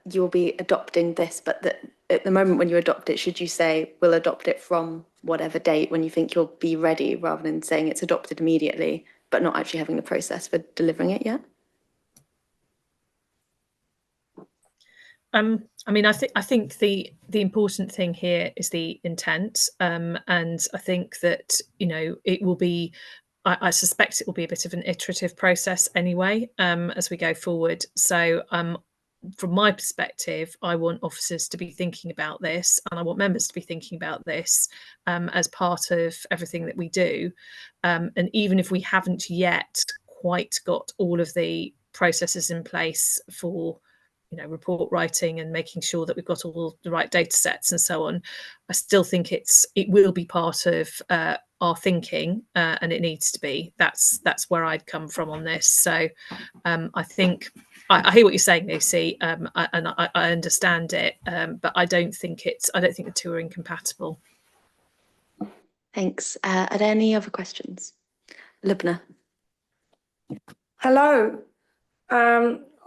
A: you'll be adopting this, but that at the moment when you adopt it, should you say we'll adopt it from whatever date when you think you'll be ready, rather than saying it's adopted immediately, but not actually having the process for delivering it yet?
Q: I mean, I think the important thing here is the intent, and I think that it will be. I suspect it will be a bit of an iterative process anyway, as we go forward. So, from my perspective, I want officers to be thinking about this, and I want members to be thinking about this as part of everything that we do. And even if we haven't yet quite got all of the processes in place for report writing and making sure that we've got all the right data sets and so on, I still think it will be part of our thinking, and it needs to be. That's where I'd come from on this. So I think I hear what you're saying, Lucy, and I understand it, but I don't think the two are incompatible.
A: Thanks. Are there any other questions? Lubna.
J: Hello.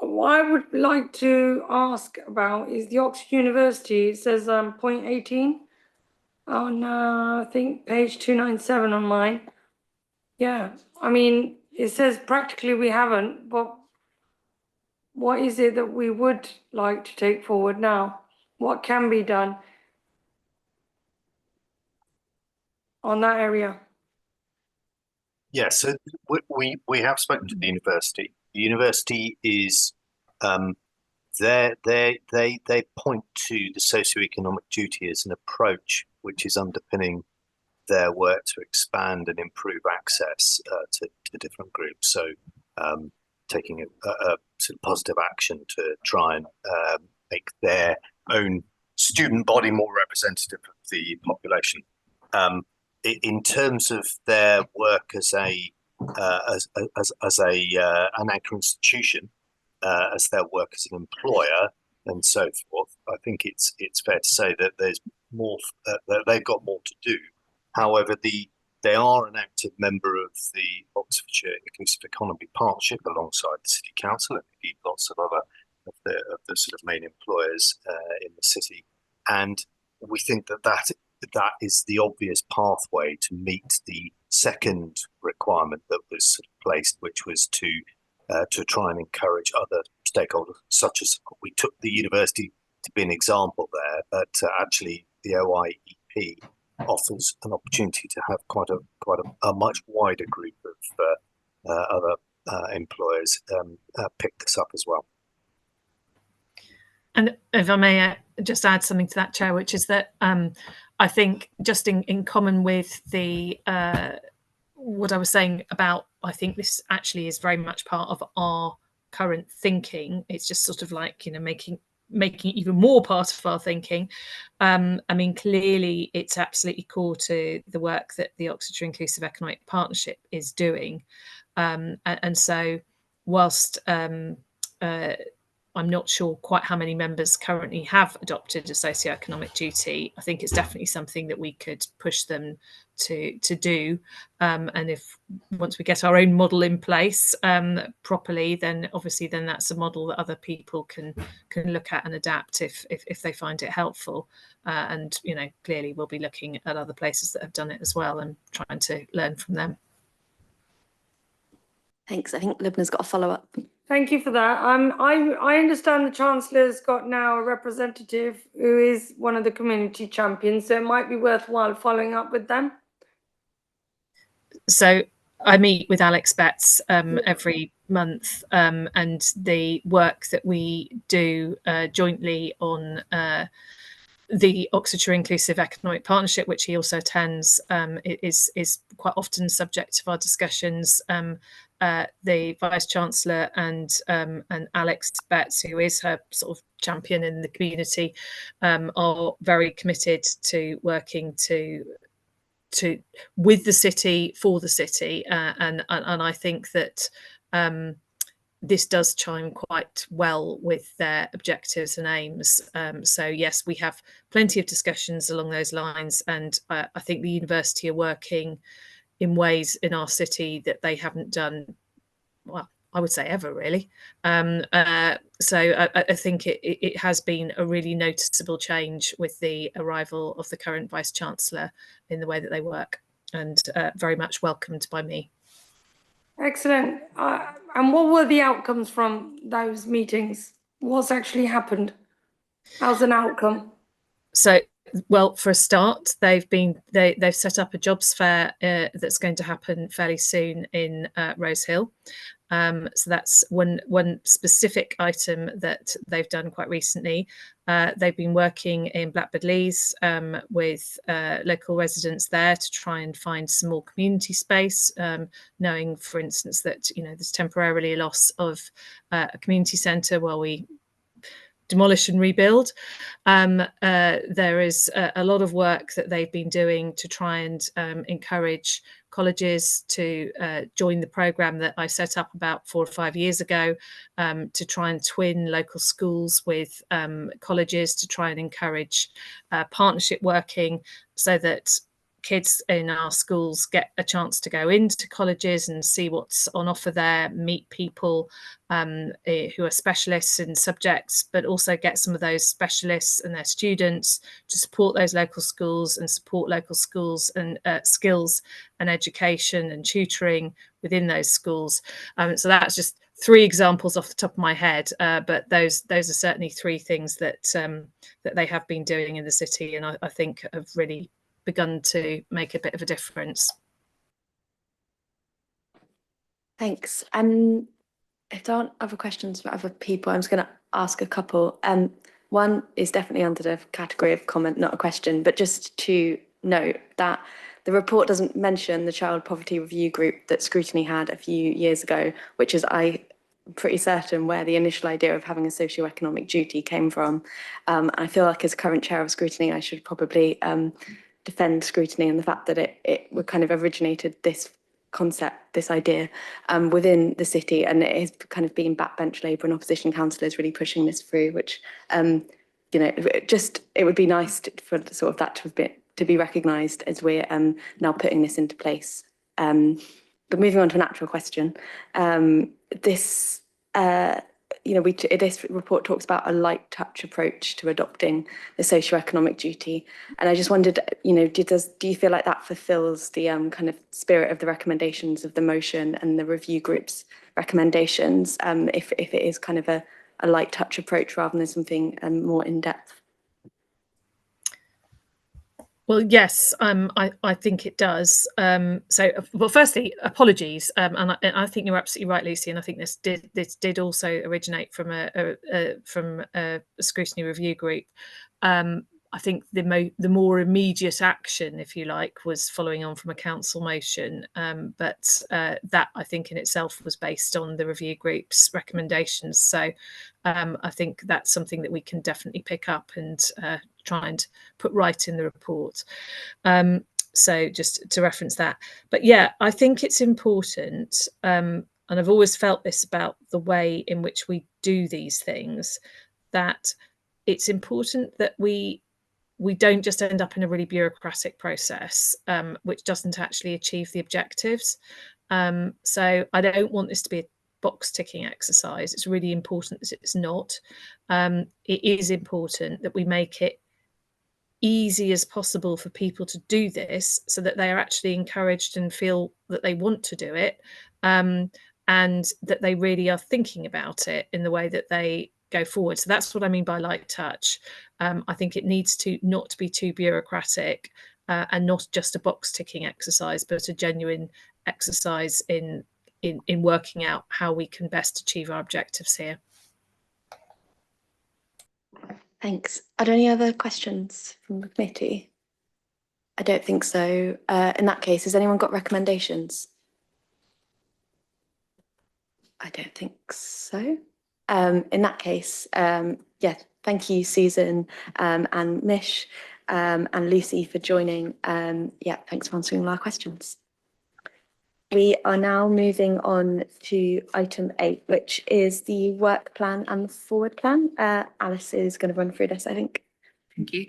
J: What I would like to ask about is the Oxford University. It says point 18 on I think page 297 on mine. Yeah, I mean, it says practically we haven't, but what is it that we would like to take forward now? What can be done on that area?
R: Yeah, so we have spoken to the university. The university is they point to the socioeconomic duty as an approach which is underpinning their work to expand and improve access to different groups. So taking a sort of positive action to try and make their own student body more representative of the population. In terms of their work as an anchor institution, as their work as an employer, and so forth, I think it's fair to say that there's more that they've got more to do. However, they are an active member of the Oxfordshire Inclusive Economy Partnership alongside the City Council and indeed lots of other of the sort of main employers in the city. And we think that is the obvious pathway to meet the second requirement that was sort of placed, which was to try and encourage other stakeholders, such as we took the university to be an example there, but actually the OIEP offers an opportunity to have quite a much wider group of other employers pick this up as well.
Q: And if I may just add something to that, Chair, which is that I think just in common with the what I was saying about, I think this actually is very much part of our current thinking. It's just sort of like, making it even more part of our thinking. I mean, clearly it's absolutely core to the work that the Oxfordshire Inclusive Economic Partnership is doing. And so whilst I'm not sure quite how many members currently have adopted a socioeconomic duty, I think it's definitely something that we could push them to do. And if once we get our own model in place properly, then obviously that's a model that other people can look at and adapt if they find it helpful. And clearly we'll be looking at other places that have done it as well and trying to learn from them.
A: Thanks. I think Lubna's got a follow-up.
J: Thank you for that. I understand the Chancellor's got now a representative who is one of the community champions, so it might be worthwhile following up with them.
Q: So I meet with Alex Betts every month, and the work that we do jointly on the Oxfordshire Inclusive Economic Partnership, which he also attends, is quite often subject of our discussions. The Vice Chancellor and Alex Betts, who is her sort of champion in the community, are very committed to working with the city, for the city, and I think that this does chime quite well with their objectives and aims. So yes, we have plenty of discussions along those lines, and I think the university are working in ways in our city that they haven't done, well, I would say ever, really. So I think it has been a really noticeable change with the arrival of the current Vice Chancellor in the way that they work, and very much welcomed by me.
J: Excellent. And what were the outcomes from those meetings? What's actually happened? How's an outcome?
Q: So, well, for a start, they've set up a jobs fair that's going to happen fairly soon in Rose Hill. So that's one specific item that they've done quite recently. They've been working in Blackbird Leys with local residents there to try and find some more community space, knowing, for instance, that there's temporarily a loss of a community centre while we demolish and rebuild. There is a lot of work that they've been doing to try and encourage colleges to join the programme that I set up about 4 or 5 years ago, to try and twin local schools with colleges, to try and encourage partnership working so that kids in our schools get a chance to go into colleges and see what's on offer there, meet people who are specialists in subjects, but also get some of those specialists and their students to support those local schools and support local schools and skills and education and tutoring within those schools. So that's just 3 examples off the top of my head, but those are certainly 3 things that that they have been doing in the city, and I think have really begun to make a bit of a difference.
A: Thanks. If there aren't other questions for other people, I'm just going to ask a couple. One is definitely under the category of comment, not a question, but just to note that the report doesn't mention the Child Poverty Review Group that Scrutiny had a few years ago, which is, I'm pretty certain, where the initial idea of having a socio-economic duty came from. I feel like as current chair of Scrutiny, I should probably defend Scrutiny and the fact that it kind of originated this concept, this idea within the city, and it has kind of been backbench Labour and opposition councillors really pushing this through, which it would be nice for sort of that to be recognised as we're now putting this into place. But moving on to an actual question, this report talks about a light touch approach to adopting the socio-economic duty, and I just wondered, do you feel like that fulfills the kind of spirit of the recommendations of the motion and the review group's recommendations, if it is kind of a light touch approach rather than something more in depth?
Q: Well, yes, I think it does. Well, firstly, apologies, and I think you're absolutely right, Lucy. And I think this did also originate from a scrutiny review group. I think the more immediate action, if you like, was following on from a council motion, but that I think in itself was based on the review group's recommendations. So I think that's something that we can definitely pick up and try and put right in the report. So just to reference that. But yeah, I think it's important, and I've always felt this about the way in which we do these things, that it's important that we don't just end up in a really bureaucratic process, which doesn't actually achieve the objectives. So I don't want this to be a box ticking exercise. It's really important that it's not. It is important that we make it easy as possible for people to do this so that they are actually encouraged and feel that they want to do it, and that they really are thinking about it in the way that they go forward. So that's what I mean by light touch. I think it needs to not be too bureaucratic, and not just a box ticking exercise, but a genuine exercise in working out how we can best achieve our objectives here.
A: Thanks. Are there any other questions from the committee? I don't think so. In that case, has anyone got recommendations? I don't think so. In that case, yeah, thank you, Susan, and Mish, and Lucy for joining. Yeah, thanks for answering all our questions. We are now moving on to item 8, which is the work plan and the forward plan. Alice is going to run through this, I think.
B: Thank you.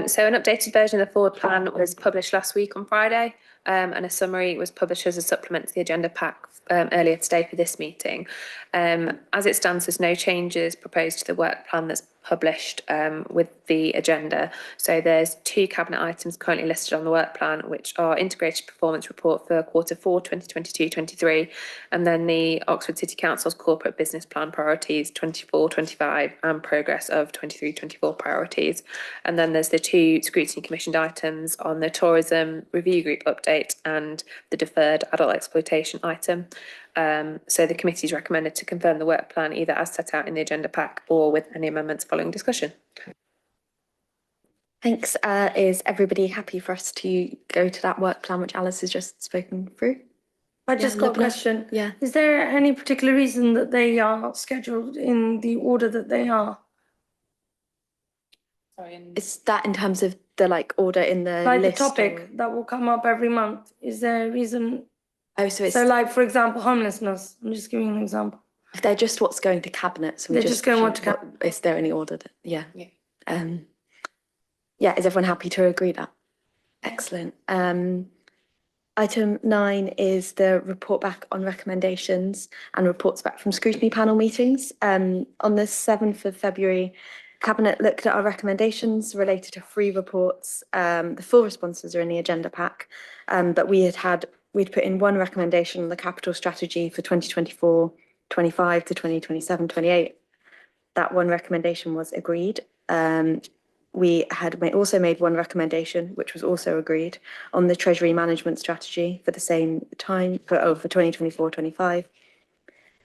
B: So an updated version of the forward plan was published last week on Friday, and a summary was published as a supplement to the agenda pack earlier today for this meeting. As it stands, there's no changes proposed to the work plan that's published with the agenda. So there's 2 cabinet items currently listed on the work plan, which are integrated performance report for Q4 2022-23, and then the Oxford City Council's corporate business plan priorities 24-25 and progress of 23-24 priorities. And then there's the 2 scrutiny commissioned items on the tourism review group update and the deferred adult exploitation item. So the committee is recommended to confirm the work plan either as set out in the agenda pack or with any amendments following discussion.
A: Thanks. Is everybody happy for us to go to that work plan which Alice has just spoken through?
J: I just got a question.
A: Yeah.
J: Is there any particular reason that they are scheduled in the order that they are?
B: Sorry,
A: Is that in terms of the order in the
J: Like
A: list?
J: the topic that will come up every month? Is there a reason?
A: Oh, so it's
J: like, for example, homelessness. I'm just giving an example.
A: if they're just what's going to cabinet, so
J: They're just going what to
A: cabinet. Is there any order? Yeah. Yeah. Is everyone happy to agree that? Excellent. Item 9 is the report back on recommendations and reports back from scrutiny panel meetings. On the 7th of February, Cabinet looked at our recommendations related to 3 reports. The full responses are in the agenda pack, but we'd put in 1 recommendation on the capital strategy for 2024-25 to 2027-28. That 1 recommendation was agreed. We had also made 1 recommendation, which was also agreed, on the Treasury Management Strategy for the same time, for 2024-25.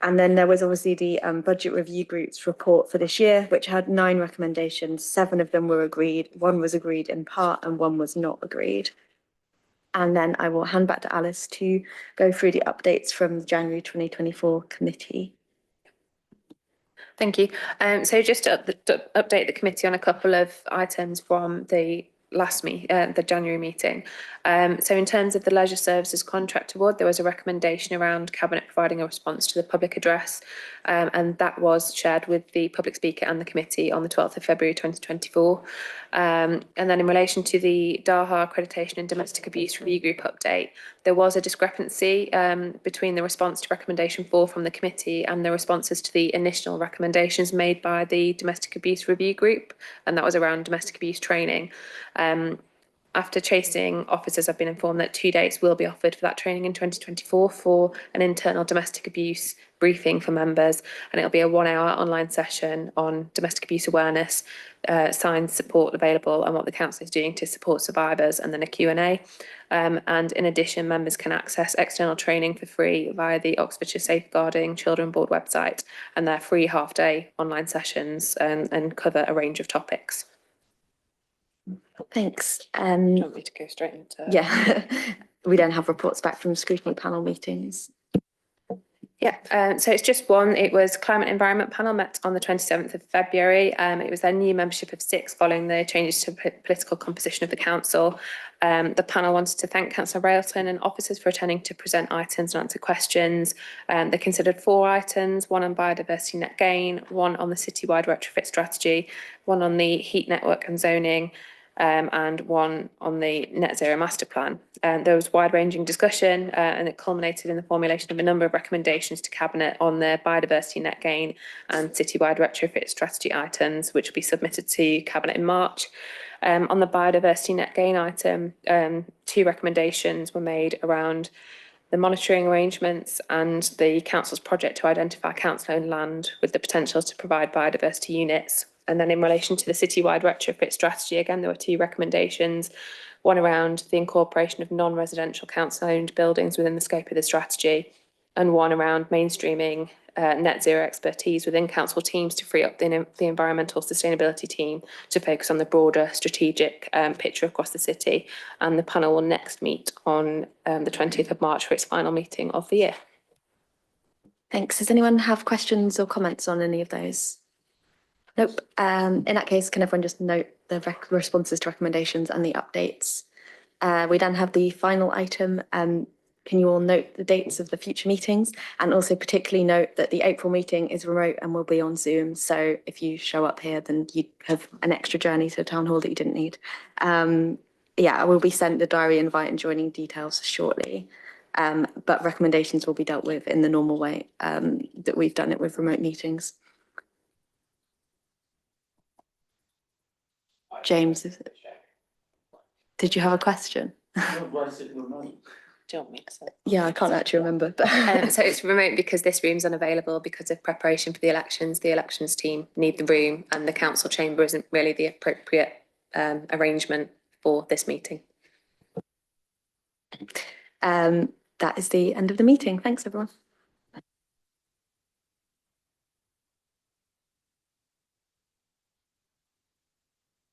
A: And then there was obviously the Budget Review Group's report for this year, which had 9 recommendations. 7 of them were agreed, 1 was agreed in part and 1 was not agreed. And then I will hand back to Alice to go through the updates from the January 2024 committee.
B: Thank you. So just to update the committee on a couple of items from the the January meeting. So in terms of the leisure services contract award, there was a recommendation around Cabinet providing a response to the public address, and that was shared with the public speaker and the committee on the 12th of February 2024. And then in relation to the DAHA accreditation and domestic abuse review group update, there was a discrepancy between the response to recommendation 4 from the committee and the responses to the initial recommendations made by the domestic abuse review group, and that was around domestic abuse training. After chasing officers, I've been informed that 2 dates will be offered for that training in 2024 for an internal domestic abuse briefing for members, and it'll be a 1-hour online session on domestic abuse awareness, signs, support available, and what the council is doing to support survivors, and then a Q&A. And in addition, members can access external training for free via the Oxfordshire Safeguarding Children Board website, and they're free half-day online sessions and cover a range of topics.
A: Thanks.
B: Do you want me to go straight into?
A: Yeah, we don't have reports back from scrutiny panel meetings.
B: Yeah, so it's just 1. It was Climate Environment Panel met on the 27th of February. It was their new membership of 6 following the changes to political composition of the council. The panel wanted to thank Councillor Railton and officers for attending to present items and answer questions. They considered 4 items, 1 on biodiversity net gain, 1 on the citywide retrofit strategy, 1 on the heat network and zoning, and 1 on the net zero master plan. There was wide-ranging discussion and it culminated in the formulation of a number of recommendations to Cabinet on the biodiversity net gain and citywide retrofit strategy items, which will be submitted to Cabinet in March. On the biodiversity net gain item, 2 recommendations were made around the monitoring arrangements and the council's project to identify council-owned land with the potential to provide biodiversity units. And then in relation to the citywide retrofit strategy, again, there were 2 recommendations, 1 around the incorporation of non-residential council-owned buildings within the scope of the strategy, and 1 around mainstreaming net zero expertise within council teams to free up the environmental sustainability team to focus on the broader strategic picture across the city. And the panel will next meet on the 20th of March for its final meeting of the year.
A: Thanks. Does anyone have questions or comments on any of those? Nope. In that case, can everyone just note the responses to recommendations and the updates? We then have the final item. Can you all note the dates of the future meetings, and also particularly note that the April meeting is remote and will be on Zoom. So if you show up here, then you have an extra journey to the town hall that you didn't need. Yeah, I will be sent the diary invite and joining details shortly. But recommendations will be dealt with in the normal way that we've done it with remote meetings. James, did you have a question?
P: Why is it remote?
B: Do you want me to say?
A: Yeah, I can't actually remember. But
B: So it's remote because this room's unavailable because of preparation for the elections. The elections team need the room, and the council chamber isn't really the appropriate arrangement for this meeting.
A: That is the end of the meeting. Thanks, everyone.